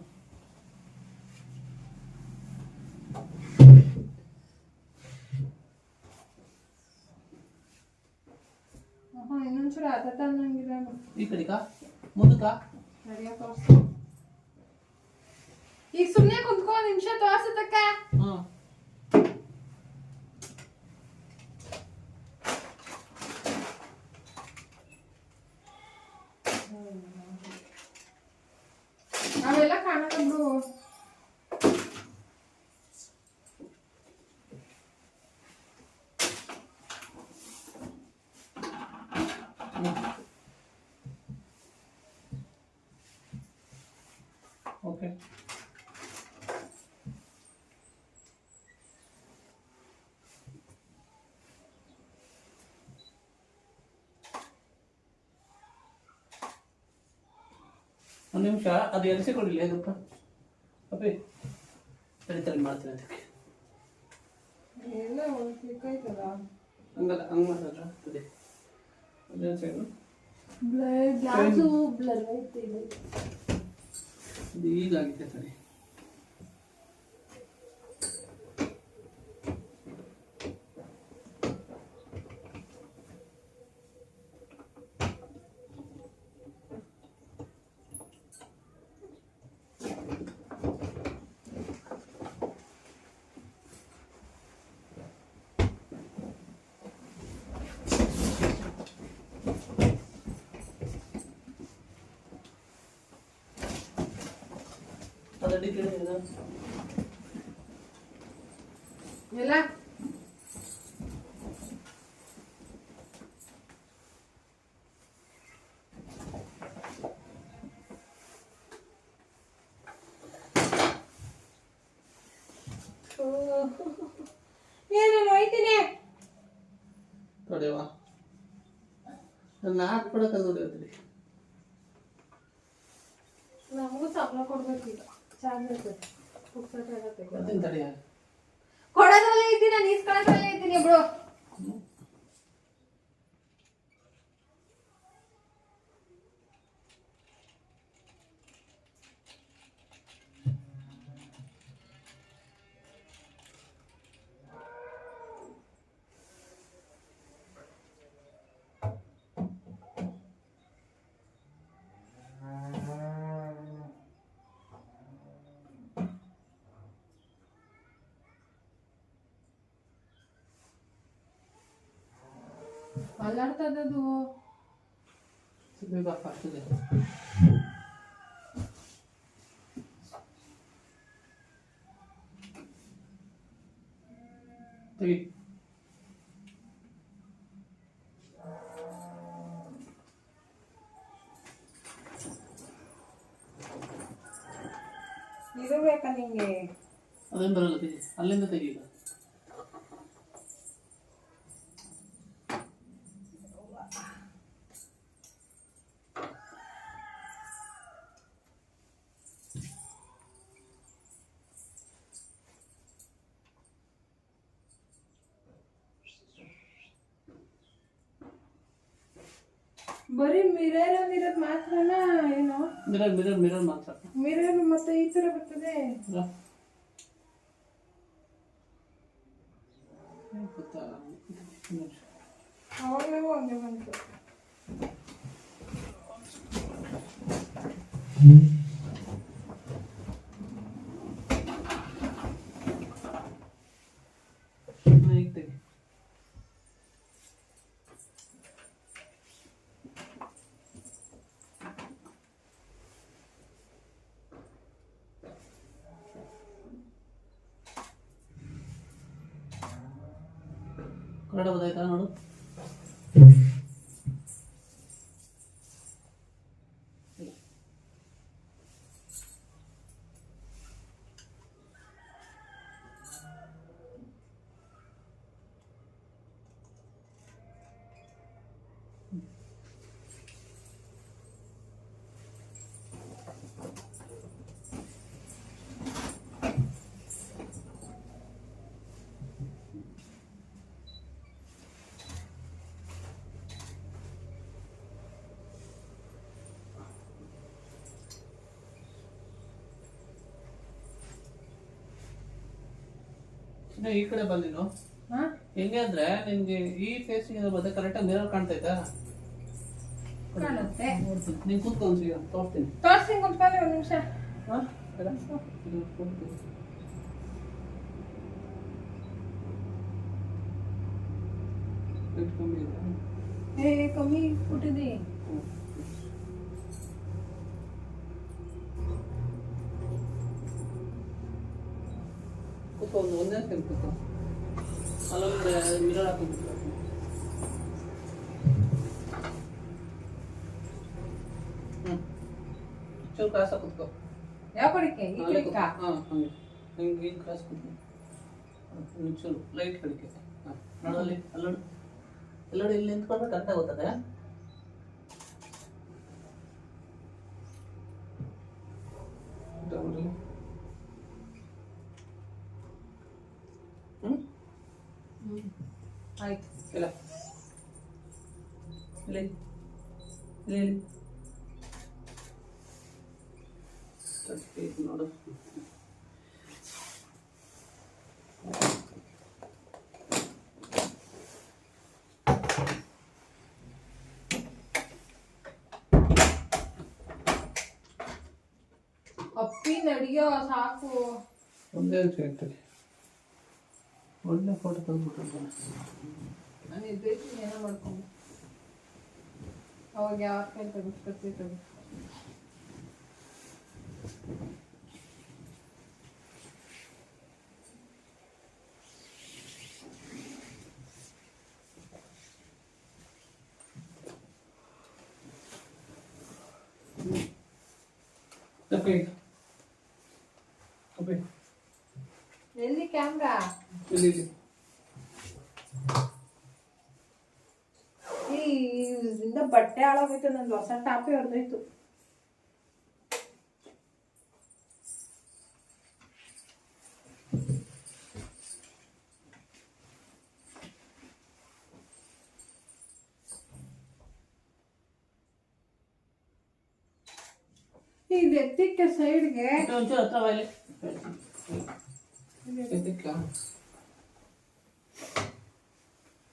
ಇನ್ನೊಂಚೂರು ಅನ್ನಂಗಿದೆ. ಈ ಕಡೆಗಾ ಮುಂದಕ್ಕ ಸರಿಯಾಗಿ ತೋರಿಸ್ತೀನಿ. ಈಗ ಸುಮ್ಮನೆ ಕುಂತ್ಕೋ ಒಂದ್ ನಿಮಿಷ ತೋರ್ಸತಕ್ಕ. ಹಾಂ ಅವೆಲ್ಲ ಕಾಣಲ್ಲ ಬಿಡು. ಓಕೆ ಒಂದು ನಿಮಿಷ ಅದು ಎರಿಸಿಕೊಂಡಿಲ್ಲ ಇದಪ್ಪ ಅಪ್ಪಿ ತಡಿ ಮಾಡ್ತೀನಿ ಅದಕ್ಕೆ. ಎಲ್ಲ ಒಂದು ಕ್ಲಿಕ್ ಆಯ್ತದ. ಹಂಗಲ್ಲ ಹಂಗೆ ಮಾಡಿದ್ರೆ ಅದೇ ಅದೇ ಸೈಡು ಗ್ಲಾಸು ಬ್ಲರ್ ಐತೆ ಇದು. ಇದು ಈಗಾಗಿದೆ ಸರಿ. ಅದಡಿ ಕೇಳಿದ ಎಲ್ಲ ಏನು ಹೋಯ್ತೀನಿ. ತೊಡೆವಾ ನನ್ನ ಹಾಕ್ಬಿಡಕ್ಕೆ ನೋಡಿರ್ತೀನಿ. ನಮಗೂ ಸಂಬಳ ಕೊಡ್ಬೇಕೀಗ. ಚೆನ್ನಾಗಿ ಅದನ್ನ ತಡೆಯ ಕೊಡೋದ್ರಲ್ಲೇ ಇದ್ದೀನಿ, ನಾನು ಈಸ್ಕೊಳ್ಳೋದ್ರಲ್ಲೇ ಇದ್ದೀನಿ ಬಿಡು. ಅಲ್ಲಾಡ್ತದದು. ಬೇಗ ಆಗ್ತದೆ. ತೆಗಿ. ಇದು ಬೇಕಾ ನಿಂಗೆ? ಅದೇನು ಬರಲ್ಲ, ತೆಗಿ. ಅಲ್ಲಿಂದ ತೆಗಿ ಈಗ. ಬರೀ ಮಿರರ್ ಇರೋದು ಮಾತ್ರನಾ ಏನೋ? ಮಿರರ್ ಮಾತ್ರ. ಮಿರರ್ ಮತ್ತೆ ಈ ತರ ಬರ್ತದೆ. ಅವಾಗಲೂ ಹಂಗೆ ಬಂತು. ಈಗ ತೆಗಿ. ಕನ್ನಡ ಗೊತ್ತಾಯ್ತಾ ನೋಡು. ಈ ಕಡೆ ಬಂದಿನು ಹೆಂಗೆ ಅಂದ್ರೆ ನಿನ್ಗೆ ಈ ಫೇಸಿಂಗ್ ಬಂದ್ರೆ ಕರೆಕ್ಟಾಗಿ ಮಿರರ್ ಕಾಣ್ತೈತಾ? ಕಾಣುತ್ತೆ. ನೀನ್ ಕೂತ್ಕೊಂಡು ತೋರಿಸ್ತೀನಿ. ತೋರಿಸ್ತೀನಿ, ಕುತ್ಕೊಳ್ಳಿ ಒಂದು ನಿಮಿಷ. ಕಮ್ಮಿ ಕೊಟ್ಟಿದ್ದಿ. ಕೂತ್ಕೊಂಡು ಒಂದೇ ಸೆಕೆಂಡ್ ಕೂತ್ಕೊ. ಅಲ್ಲೊಂದು ಮಿರರ್ ಹಾಕಿಬಿಟ್ಟು ಚೂರು ಕ್ರಾಸ ಕೂತ್ಕೊ. ಯಾವ ಕಡೆಗೆ? ಈ ಕಡೆಗೆ? ಹಾಂ ಹಂಗೆ ಹಿಂಗೆ ಕ್ರಾಸ್ ಕೂತ್ಕೊ. ಚೂರು ಲೈಟ್ ಕಡಿಕೆ. ಹಾಂ ನೋಡಲ್ಲಿ ಅಲ್ಲೋಡು. ಎಲ್ಲೋಡು ಇಲ್ಲಿ ನಿಂತ್ಕೊಂಡ್ರೆ ಕರೆಕ್ಟಾಗಿ ಗೊತ್ತದೆ. ಆಯ್ತು. ಇಲ್ಲ ಇಲ್ಲಿ ಇಲ್ಲಿ ನೋಡು. ಅಪ್ಪಿ ನಡಿಯೋ ಸಾಕು. ಒಂದೇ ಹೇಳ್ತೀನಿ, ಒಳ್ಳೆ ಫೋಟೋ ತೆಗೆದ್ಬಿಟ್ಟು ನಾನು ಇದ್ದೈತಿ ಏನೋ ಮಾಡ್ಕೊಂಡು ಅವಾಗ ಯಾವ ಕೈ ತೆಗಿಸ್ಕೊತೀವಿ. ಎಲ್ಲಿ ಕ್ಯಾಮ್ರಾ? ಇಲ್ಲಿ ಇದರಿಂದ ಬಟ್ಟೆ ಹಾಳಾಗೋಯ್ತು. ನಂದು ಹೊಸ ಟಾಪೇ ಹೊಡೆದೋಯ್ತು. ಇದು ಎತ್ತಿಕ್ಕೆ ಸೈಡ್ಗೆ ಒಂಚೂರು ಹತ್ರ ಬಾಯ್ಲಿ.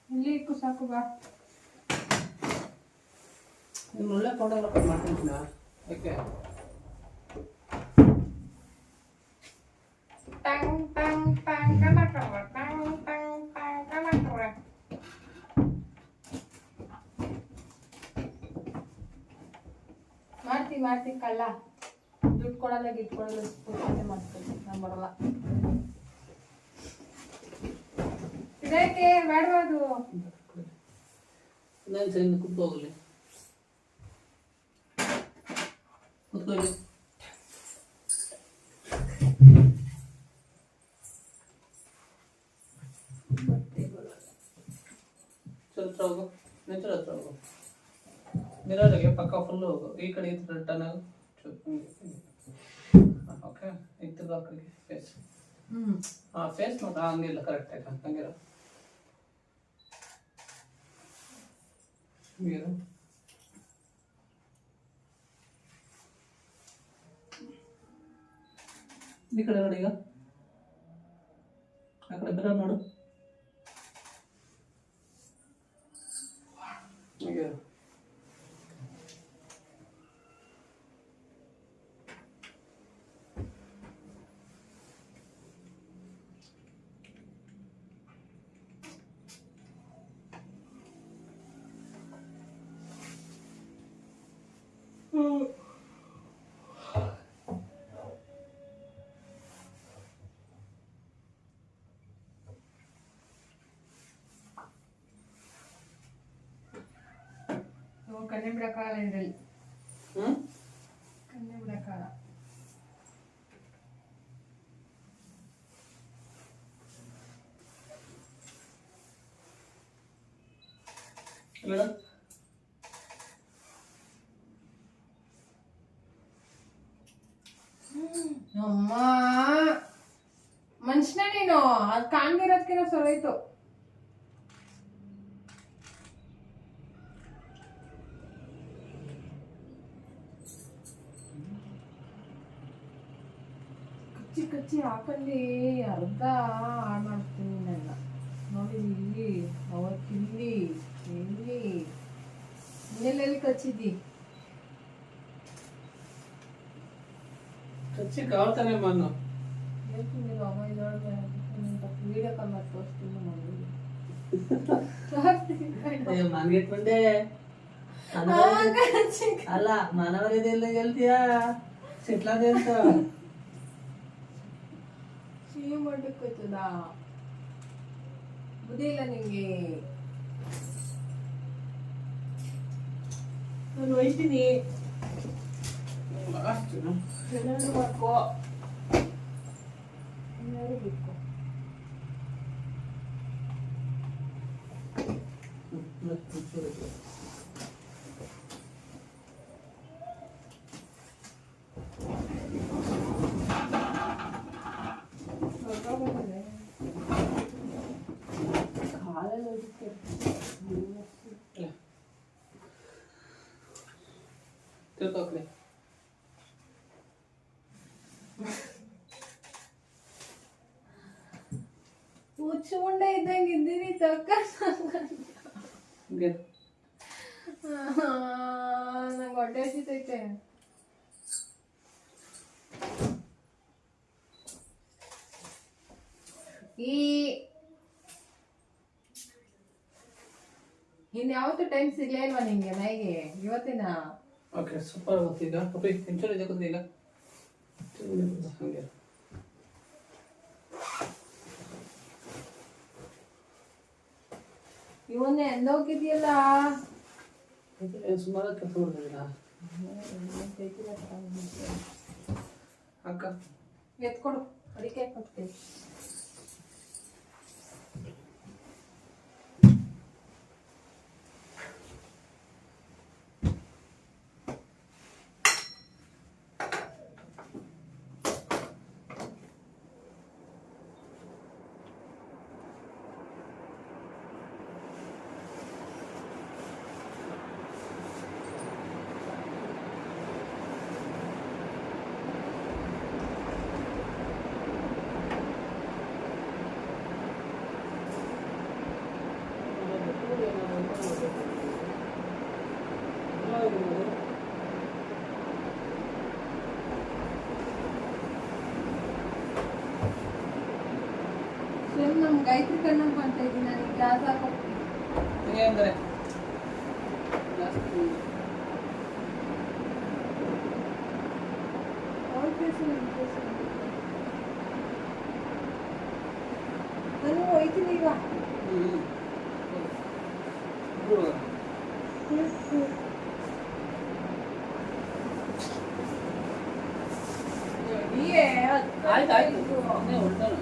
ಇಲ್ಲಿ ಇಕ್ಕು ಸಾಕು ಬಾ. ನೀನು ಒಳ್ಳೆ ಫೋಟೋ ಮಾಡ್ತೀನಿ. ಯಾಕೆ ಟಂಗ್ ಟಂಗ್ ಟಂಗ್ ಕನಕವ ಟಂಗ್ ಟಂಗ್ ಟಂಗ್ ಕನಕವ. ಮಾಡ್ತೀನಿ ಕಳ್ಳ. ದುಡ್ಡು ಕೊಡಲ್ಲ ಗಿಟ್ಟು ಕೊಡಲ್ಲ ಪೂಜೆ ಮಾಡ್ತೀನಿ. ನಾನು ಬರಲ್ಲ. ಇದಕ್ಕೆ ಬೇಡವಾ ಅದು? ನಾನು ಸರಿ ಕುತ್ಕೋಗಲಿ ಕುತ್ಕೊಳ್ಳಿ. ಹತ್ರ ಹೋಗು, ನೆಂಚರ ಹತ್ರ ಹೋಗು. ಮಿರರ್ಗೆ ಪಕ್ಕ ಫುಲ್ಲು ಹೋಗು. ಈ ಕಡೆ ಈ ಥರ ಟರ್ನ್ ಆಗು. ಓಕೆ, ಇತ್ತು ಆ ಕಡೆಗೆ ಫೇಸ್. ಹಾಂ, ಫೇಸ್ ನೋಡಿ. ಹಂಗಿಲ್ಲ, ಕರೆಕ್ಟ್ ಆಯ್ತು. ಹಂಗಿರೋ ಹಂಗಿರೋ. ಈ ಕಡೆ ನೋಡಿ. ಈಗ ಆ ಕಡೆ ಮಿರರ್ ನೋಡು. ಹಂಗಿರೋ. ಕಣ್ಣೆ ಬಿಡಕ್ಕಾಗಲ್ಲ ಇದರಲ್ಲಿ. ಕಣ್ಣೆ ಬಿಡಕ್ಕಾಗಲ್ಲ. ಅಮ್ಮ ಮನುಷ್ಯನೇ ನೀನು. ಅದು ಕಾಣ್ದಿರೋದ್ಕಿನ ಸರೋಯ್ತು. ಕಚ್ಚಿ ಕಚ್ಚಿ ಹಾಕಲ್ಲಿ ಅರ್ಧ ಹಾಳು ಮಾಡ್ತೀನಿ ನನ್ನ. ನೋಡಿ ಇಲ್ಲಿ, ಅವತ್ತಿಲ್ಲಿ, ಎಲ್ಲಿ ಇನ್ನೆಲ್ಲೆಲ್ಲಿ ಕಚ್ಚಿದ್ದಿ? ಕಚ್ಚಿ ಕಾವ್ತಾನೆ ಮಣ್ಣು. ಹೇಳ್ತೀನಿ ಅಮ್ಮ ಇದೊಳಗೆ ವೀಡಿಯೋ ಕಾಲ್ ಮಾಡಿ ತೋರಿಸ್ತೀನಿ ನೋಡಿ. ಮನ್ಗಿಟ್ಕೊಂಡೆ ಅಲ್ಲ, ಮನವರಿದೆಲ್ಲ ಹೇಳ್ತೀಯಾ ಸಿಟ್ಲಾದೆ ಅಂತ. ಸಿಹಿ ಮಾಡಕ್ಕೆ ಹೋಯ್ತದ, ಬುದ್ಧಿ ಇಲ್ಲ ನಿಂಗೆ. ನಾನು ಹೋಯ್ತೀನಿ. ಏನಾದ್ರು ಮಾಡ್ಕೋ, ಏನಾದ್ರು ಬಿಟ್ಕೋ. ತಿಳ್ಕೊಕ್ಲಿ. ಹುಚ್ಚು ಉಂಡೆ ಇದ್ದಂಗೆ ಇದ್ದೀನಿ ತಕ್ಕ. ನಂಗೆ ಹೊಟ್ಟೆ ಹಸಿತೈತೆ. ಇನ್ಯಾವತ್ತೂ ಟೈಮ್ ಸಿಗ್ಲೇ ಇಲ್ವಾ ನಿಂಗೆ ನಾಯಿಗೆ ಇವತ್ತಿನ? Okay, super. ಗೊತ್ತೀಗ ಪಪ್ಪಿ ಟೆನ್ಷನ್ ಇದೆ ಗೊತ್ತೀಗ. ಹಂಗೆ ಇವನ್ನೇ ಎಂದೋಗಿದ್ಯಲ್ಲ. ಸುಮಾರು ಕೆಲಸ ಮಾಡಿದಿಲ್ಲ ಅಕ್ಕ. ಎತ್ಕೊಡು, ಅಡಿಕೆ ಕೊಡ್ತೀನಿ. ನಮ್ಮ ಗಾಯತ್ರಿ ಕಣ್ಣಮ್ಮ ಅಂತ ಇದ್ದೀನಿ. ನನಗೆ ಗ್ಲಾಸ್ ಹಾಕೋಗ್ತೀನಿ ಅಂದರೆ ನಾನು ಹೋಯ್ತೀನಿ ಈಗ. ಆಯ್ತು ಆಯ್ತು ಹೊರಟಾನ.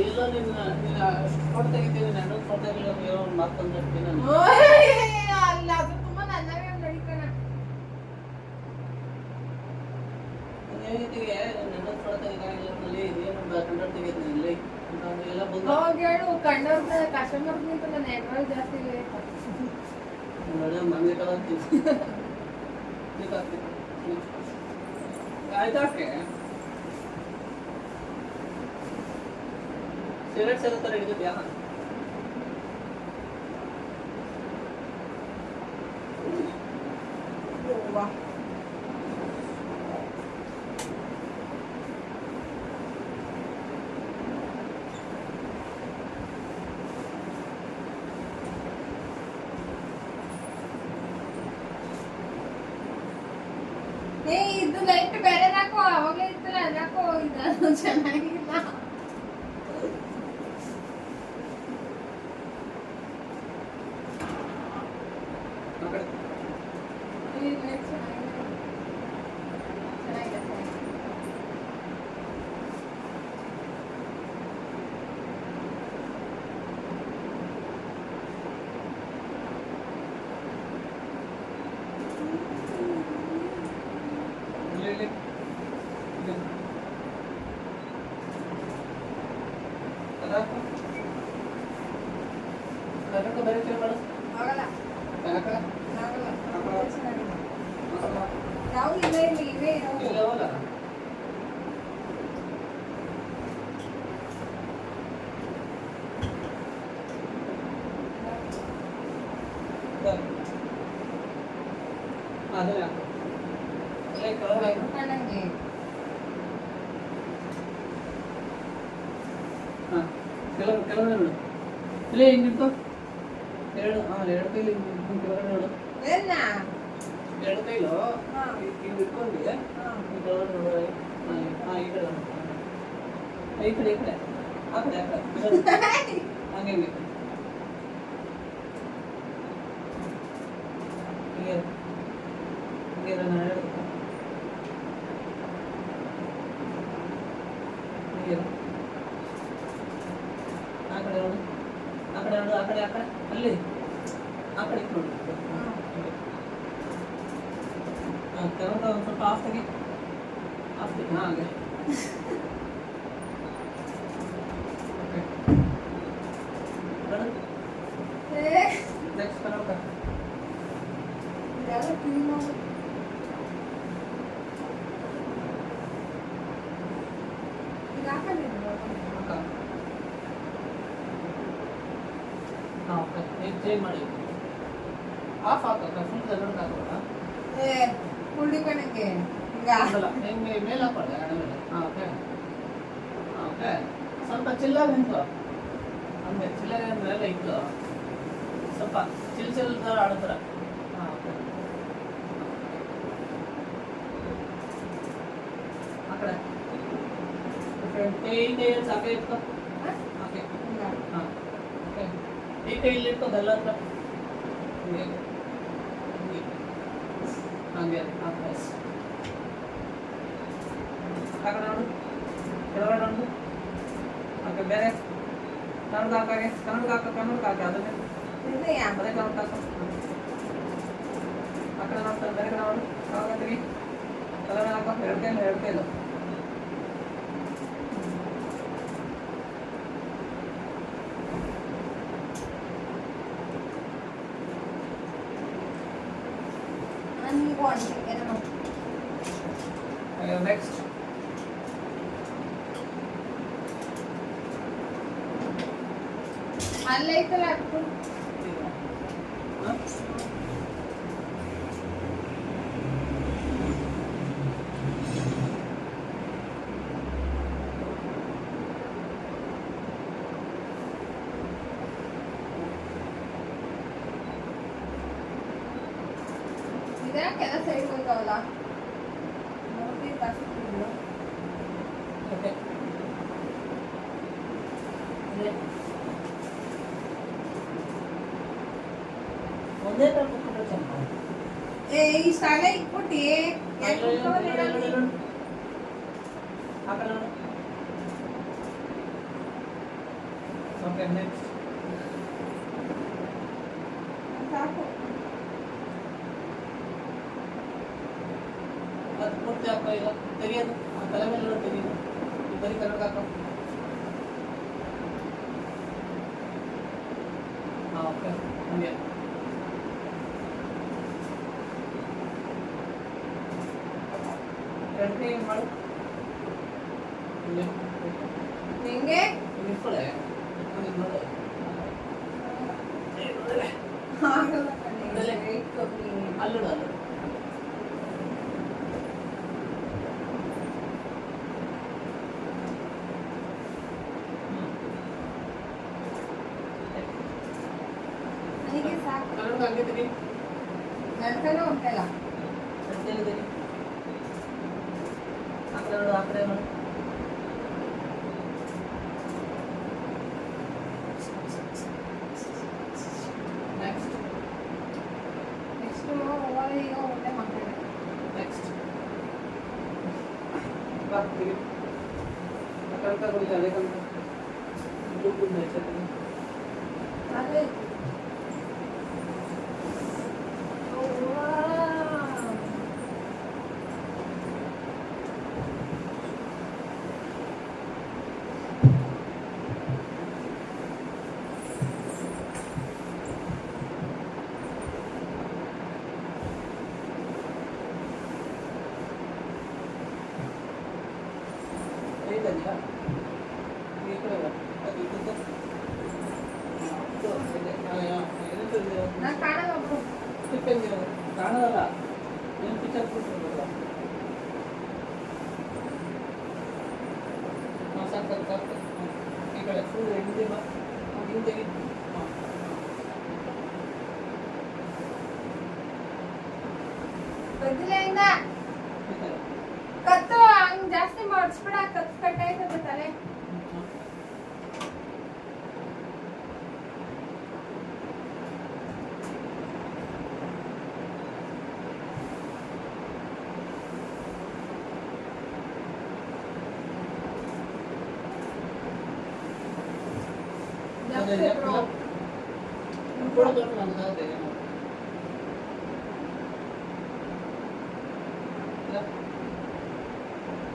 ಇಲ್ಲ ನಿನ್ನ ಫೋಟೋ ತೆಗಿತೀನಿ, ನನ್ನ ಫೋಟೋ ತೆಗಿಲ್ಲ ಮತ್ತೊಂದು ಅಲ್ಲ ಅದು ತುಂಬಾ ನನ್ನವೇ ನಡೀತಾನ. ಹೇಗಿದ್ದೀವಿ ನನ್ನ ಫೋಟೋ ತೆಗಿತಾಗಿಲ್ಲ ಏನು ಕಂಡರ್ ತೆಗಿತೀನಿ ಇಲ್ಲಿ ಎಲ್ಲ ಬಂದು ಅವಾಗ ಹೇಳು ಕಂಡವ್ರ ಕಸ್ಟಮರ್ಗಿಂತ ನನ್ನ ಹೆಣ್ರಲ್ಲಿ ಜಾಸ್ತಿ ಮಂದಿ ಕಲಾಗ್ತೀನಿ ಆಯ್ತಾಕೆ ಸಿಗರೇಟ್ ಸೇರೋ ಹಿಡಿದಿದ್ಯಾ? ಇದು ಲೈಟ್ ಬೇರೆ ನಾಕೋ ಅವಾಗಲೇ ಇತ್ತಲ್ಲ ನಾಕೋ ಇದು ಚೆನ್ನಾಗಿಲ್ಲ. ಕೆಲವು ಇಲ್ಲೇ ಹಿಂಗಿರ್ತು ಎರಡು ಕೈಲಿ ಕೆಳಗಡೆ ನೋಡು, ಎರಡು ಕೈಲು ಹಿಂಗೆ ಇಟ್ಕೊಂಡು ಕೆಳಗಡೆ ನೋಡು. ಈ ಕಡೆ ಈ ಕಡೆ ಈ ಕಡೆ ಆ ಕಡೆ ಆ ಕಡೆ ಹಂಗೆ ಹಿಂಗೆ ಹಿಂಗೆ ನಾನು ಹೇಳೋದು ಹಿಂಗೆ ಆ ಕಡೆ ನೋಡು, ಆ ಕಡೆ ನೋಡು, ಆ ಕಡೆ ಆ ಕಡೆ ಅಲ್ಲಿ ಆ ಕಡೆ ನೋಡು. ಕೆಳಗೆ ಒಂದು ಸ್ವಲ್ಪ ಆಫ್ ತೆಗಿ, ಆಫ್ ತೆಗಿ ಹಾಗೆ ನೆಕ್ಸ್ಟ್ ಕನ್ನಡ ಚೇಂಜ್ ಮಾಡಿ ಆಫ್ ಹಾಕ ಫುಲ್ ಕನ್ನಡ ಹಾಕೋಣ. ಮೇಲೆ ಹಾಕೊಳ್ಳಿ ಎಡ ಮೇಲೆ. ಓಕೆ ಓಕೆ ಸ್ವಲ್ಪ ಚಿಲ್ಲಾಗಿ ನಿಂತು ಹಂಗೆ ಚಿಲ್ಲಾಗಿ ಮೇಲೆ ಇತ್ತು ಸ್ವಲ್ಪ ಚಿಲ್ ಥರ ಆಡೋತರ. ಓಕೆ ಆ ಕಡೆ ಕೈ ಸಾಕೆ ಇಟ್ಕೊ. ಓಕೆ ಹಾಂ ಓಕೆ ಈ ಕೈಯಲ್ಲಿ ಇಟ್ಕೊ ಬೆಲ್ಲ ಹತ್ರ ಹಂಗೆ ಹಂಗೆ ಹಾಂ ಎಸ್ ಆ ಕಡೆ ನೋಡು, ಕೆಳಗಡೆ ನೋಡು. ಓಕೆ ಬೇರೆ ಕನ್ನಡ ಹಾಕಾಗೆ ಕನ್ನಡ ಹಾಕಿ ಅದನ್ನೇ ಅದೇ ಕನ್ನಡ ಹಾಕೋ. ಆ ಕಡೆ ನೋಡ್ತಾರೆ ಬೇರೆ ಕಡೆ ನೋಡು, ಕನ್ನಡ ತೆಗಿ ಕೆಳಗಡೆ ಹಾಕೋ. ಎರಡು ಕೈಲು ನೆಕ್ಸ್ಟ್ ಅಲ್ಲೈತಲ್ಲ ಇದಕ್ಕೆಲ್ಲ ಸೈಡ್ ಹೋಗ್ತಾವಲ್ಲ ನೋಡಿ ತರ್ಸ್ಬಿಟ್ಟಿದ್ರು. ಓಕೆ ಒಂದೇ ತರ ಕುತ್ಕೊಂಡ್ರೆ ಚೆನ್ನಾಗಿ ಈ ಶಾಲೆ ಇಟ್ಬಿಟ್ಟು ಓಕೆ ನೆಕ್ಸ್ಟ್ ಸಾಕು. ಅದು ಪೂರ್ತಿ ಹಾಕೋ ಇಲ್ಲ ತೆಗಿಯೋದು ಆ ತಲೆ ಮೇಲೆ ತೆಗಿಯೋದು ಬರೀ ಕನ್ನಡ ಹಾಕೋ ಹಾಂ ಓಕೆ ಹಂಗೆ ಎರಡು ಕೈ ಹಿಂಗೆ ಮಾಡು ಹಿಂಗೆ ಹೆಂಗೆ ನಿಂತ್ಕೊಳ್ಳೆ ಹಿಂಗೆ ಮಾಡು ಆಗಲ್ಲ ಕಣೆ. Weight ಕಮ್ಮಿ. ಅಲ್ಲೋಡು ಅಲ್ಲೋಡು ನನಗೆ ಸಾಕು. ಕನ್ನಡ ಹಂಗೆ ತೆಗಿ ನನ್ನ ಕೈಲೂ ಉಂಟಲ್ಲ. ತೆಗಿ ಆ ಕಡೆ ನೋಡು ಆ ಕಡೆ ನೋಡು ನೆಕ್ಸ್ಟ್ ನೆಕ್ಸ್ಟ್ ಈಗ ಒಳ್ಳೆ ಮಕ್ಕಳು. ನೆಕ್ಸ್ಟ್ ಬಾ ತೆಗಿ ಆ ಕಡೆ ತಗೊಳ್ಳಿ ಅದೇ ಕನ್ನಡ ದುಡ್ಡು ನೆಚ್ಚಿ ಅದೇ ಐತಲ್ಲ ಈ ಕಡೆ ಬಾ ಅದು ಇದ್ದದ್ದು ನಾನು ಕಾಣಲ್ಲ ಒಬ್ರು. ಕಾಣಲ್ಲ ಏನು ಪಿಕ್ಚರ್ ಕೊಟ್ಟಿರೋದಲ್ಲ ಸಾಕು ಸಾಕು ಈ ಕಡೆ ಫುಲ್ ಹಿಂದೆ ಬಾ ಹಿಂದೆ ಹಾಂ ಬದಲೆಯಿಂದ ಈ ಕಡೆ ಕತ್ತು ಹಂಗ್ ಜಾಸ್ತಿ ಮಾಡಿಸ್ಬಿಡ. ಕತ್ತು ಕಟ್ಟಾಯ್ತದೆ ತಲೆ.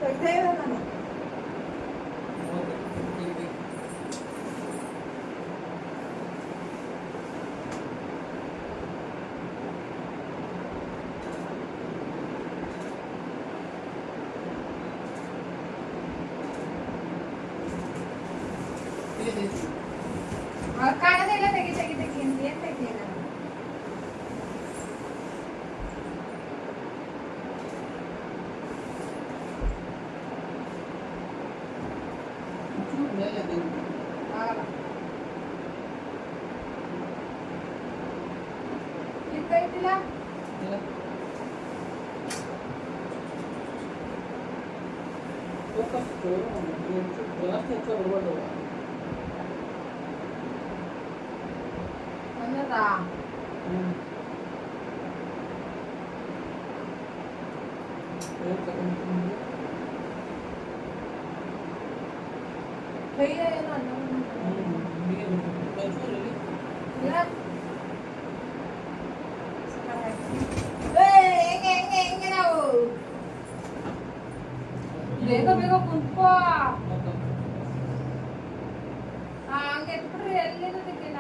ತೆಗ್ದೇ ಇಲ್ಲ ನಾನು. ಕಾಣದೇ ಇಲ್ಲ. ತೆಗಿ ತೆಗಿ ತೆಗಿ ಅಂತ ಏನ್ ತೆಗಿಯಲ್ಲ. ಆಗಲ್ಲ. ಇತ್ತೈತಿಲ್ಲ. ಅನ್ನದಾ ಕೈಯ ಏನೋ ಅನ್ನ ಹೆಂಗೆ ಹೆಂಗೆ ಹೆಂಗೆ ನಾವು ಬೇಗ ಬೇಗ ಕುಂತ್ಕೋ. ಹಂಗೆ ಎತ್ಬಿಟ್ರೆ ಎಲ್ಲಿದು ತಿಕ್ಕಿನ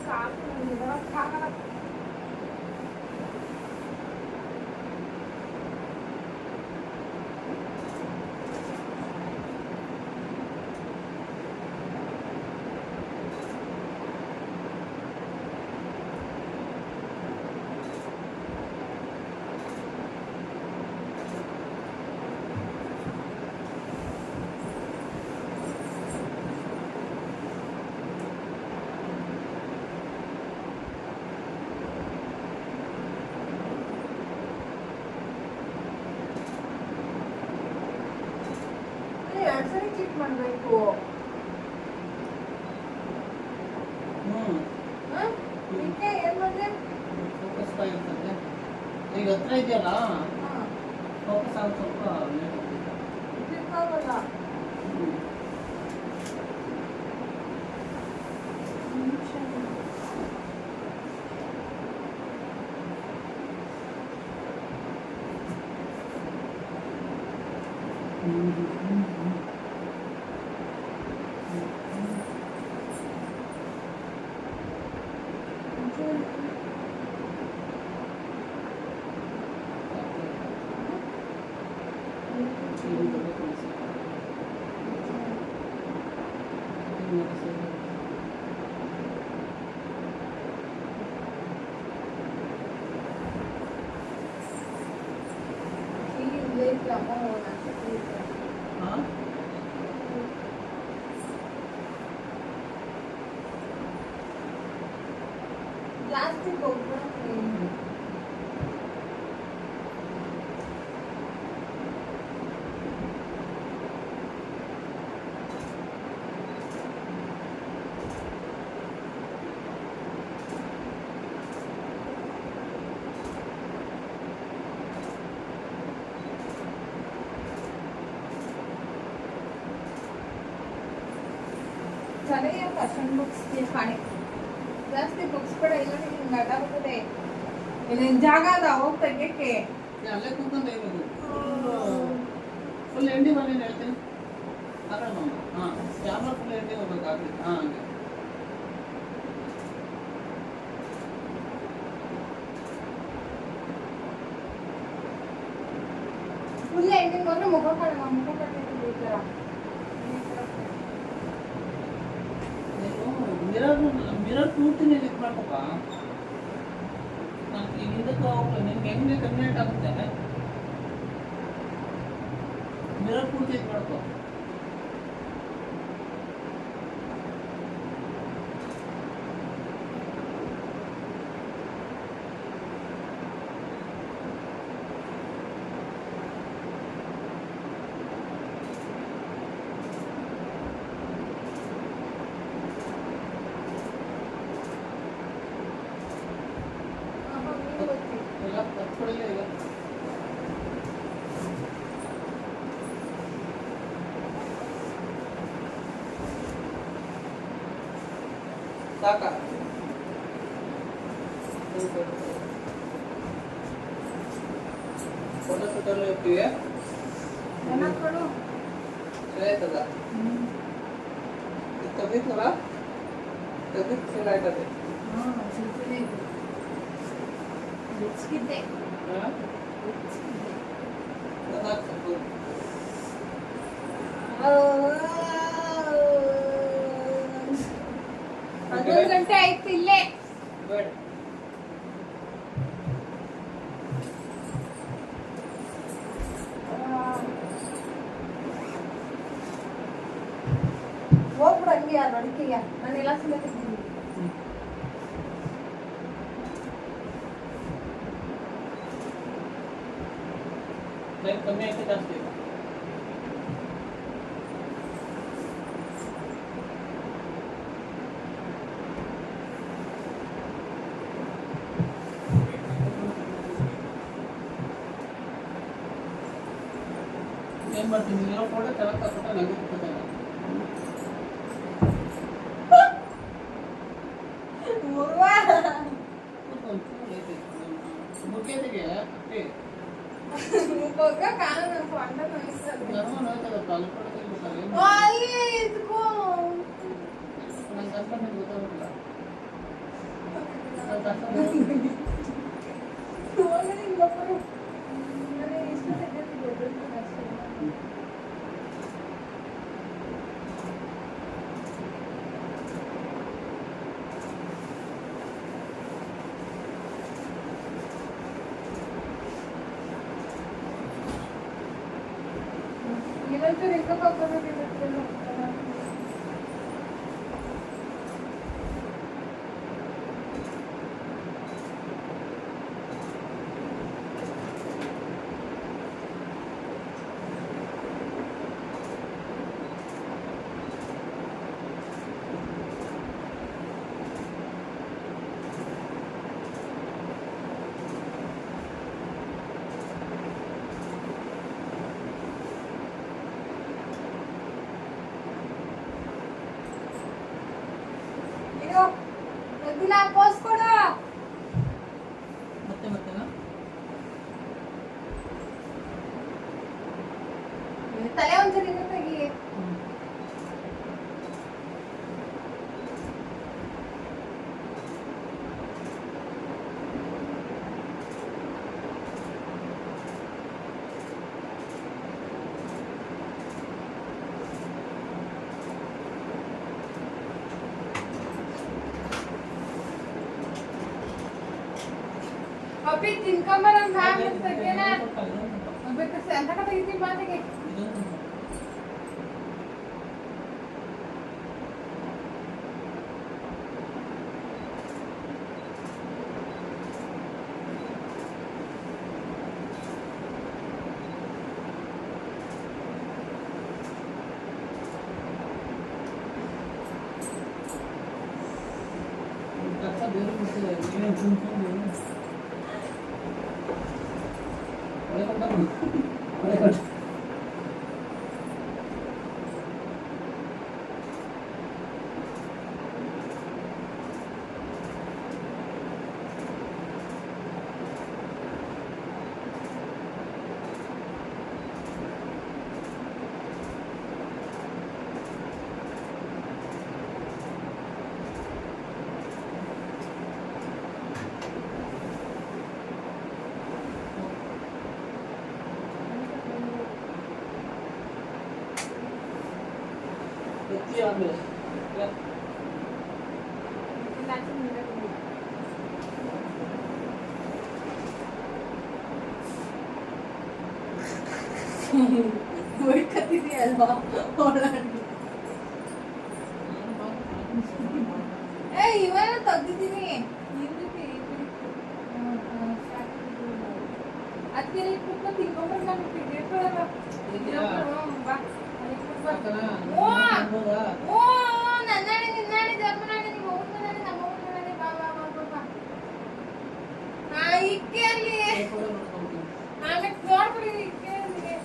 ಸಾಕು. ಒಂದ್ಸರಿ ಕ್ಲಿಕ್ ಮಾಡ್ಬೇಕು. ಇದಕ್ಕೆ ಏನ್ ಬಂದ್ರೆ ಫೋಕಸ್ ಆಗಿರ್ತದೆ. ಈಗ ಹತ್ರ ಇದೆಯಲ್ಲ ಫೋಕಸ್ ಆಗ ಸ್ವಲ್ಪ ಕ್ಲಿಕ್ ಆಗಲ್ಲ. ಜಾಸ್ತಿ ಗೊಬ್ಬರ ಚೆನ್ನಾಗಿ ಕ್ವಶನ್ ಬುಕ್ಸ್ ಕಾಣಿ ಜಾಸ್ತಿ ಬುಕ್ಸ್ ಬೇಡ. ಇಲ್ಲ ನಿಮ್ಗೆ ಅಡ್ಡ ಬರ್ತದೆ. ಇನ್ನೇನು ಜಾಗ ಅದ ಹೋಗಿ ತೆಗಿಯಕ್ಕೆ. ಅಲ್ಲೇ ಕೂತ್ಕೊಂಡು ಫುಲ್ ಎಂಡಿ ಮನೆ ಹೇಳ್ತೀನಿ. ಹಾಂ ಕ್ಯಾಮ್ರಾ ಫುಲ್ ಎಂಡಿ ಹೋಗ್ಬೇಕಾಗ್ಲಿ. ಹಾಂ ಹಂಗೆ ಫುಲ್ ಎಂಡಿಂಗ್ ಅಂದ್ರೆ ಮುಖ ಕಟ್ಟಿದ್ದೀವಿ ಈ ಥರ. ಮಿರರ್ ಪೂರ್ತಿ ನೀನು ಇದು ಮಾಡ್ಕೊಪ್ಪ. ನಾನು ಈಗ ಇದಕ್ಕೆ ಹೋಗ್ಲಿ ನಿನ್ಗೆ ಹೆಂಗೆ ಕನ್ವೀನಿಯಂಟ್ ಆಗುತ್ತೆ ಮಿರರ್ ಪೂರ್ತಿ ಇದು ಮಾಡ್ಕೊ. ಎಲ್ಲ ತಪ್ಪಿಲ್ಲ ಈಗ ಸಾಕ ಫೋಟೋ ಶೂಟಲ್ಲಿ ಇರ್ತೀವಿ. ಏನಾದ್ರು ಸರಿ ಆಯ್ತದ ತೆಗಿತಲ್ಲ ತೆಗಿತ್ ಸರಿ ಆಯ್ತದೆ. ಬಿಚ್ಕಿದ್ದೆ ಹನ್ನೊಂದು ಗಂಟೆ ಆಯ್ತು ಇಲ್ಲೇ. ಬೇಡ ಹೋಗ್ಬಿಡು ಹಂಗೆ ಯಾರು ಅಡಿಕೆಯ ನಾನೆಲ್ಲ ಸಿಗತ್ತಿದ್ದೀನಿ. ಟೈಮ್ ಕಮ್ಮಿ ಆಯ್ತು ಜಾಸ್ತಿ ಏನ್ ಮಾಡ್ತೀನಿ ಇರೋ ಫೋಟೋ ತೆಗೆದು ತಗೊಂಡು ನನಗೆ ಕೊಡ್ತೇನೆ. ಮುಖ್ಯತೆಗೆ ಇವತ್ತು ರೆಕ್ಕ ಇಲ್ಲ ಪೋಸ್ ಕೊಡು. ಮತ್ತೆ ಮತ್ತೆನಾ ತಲೆ ಒಂದ್ಸರಿ ತೆಗಿ. ಅಪ್ಪಿ ತಿನ್ಕೊಂಬರಂತ ತೆಗಿಯೋಣ. ಬೇಕಾದ್ರೆ ಎಂತ ತೆಗಿತೀನಿ ಮಾತಿಗೆ. ಆಮೇಲೆ ಹೊಯ್ಕತ್ತಿದೆಯಲ್ವಾ ಇವೆಲ್ಲ ತೆಗ್ದಿದ್ದೀನಿ. ಅದಕ್ಕೆ ಕುತ್ಕೊಂಡು ತಿನ್ಕೊಂಡ್ರೆ ನಾನು ತಿರ್ಕೊಳ್ಳಲ್ಲ. ಬಾ ನನ್ನಾಣೆ ನಿನ್ನಾಣೆ ಧರ್ಮನಾಣೆ ನಿಮ್ಮ ಅವ್ವನ ನಾಣೆ ನಮ್ಮ ಅವ್ವನ ನಾಣೆ. ಬಾ ಬಾ ಬಾ ಬಾ ಬಾ. ಇಕ್ಕೆ ಅಲ್ಲಿ ಆಮೇಲೆ ನೋಡ್ಬಿಡಿ ಇಕ್ಕೆ ಅಲ್ಲಿಗೆ.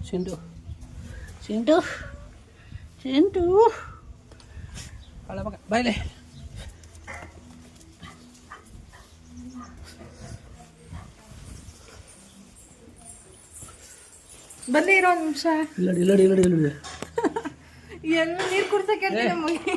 ಚಿಂಟು ಚಿಂಟು ಚಿಂಟು ಮಗ ಬಾಯ್ಲೆ ಬಂದೇ ಇರೋ ಒಂದು ನಿಮಿಷ. ಇಲ್ಲಡಿ ಇಲ್ಲಡಿ ಇಲ್ಲಡಿ ಇಲ್ಲಡಿ ಎಲ್ಲ ನೀರು ಕುಡ್ಸಕ್ಕೆ ನಮಗೆ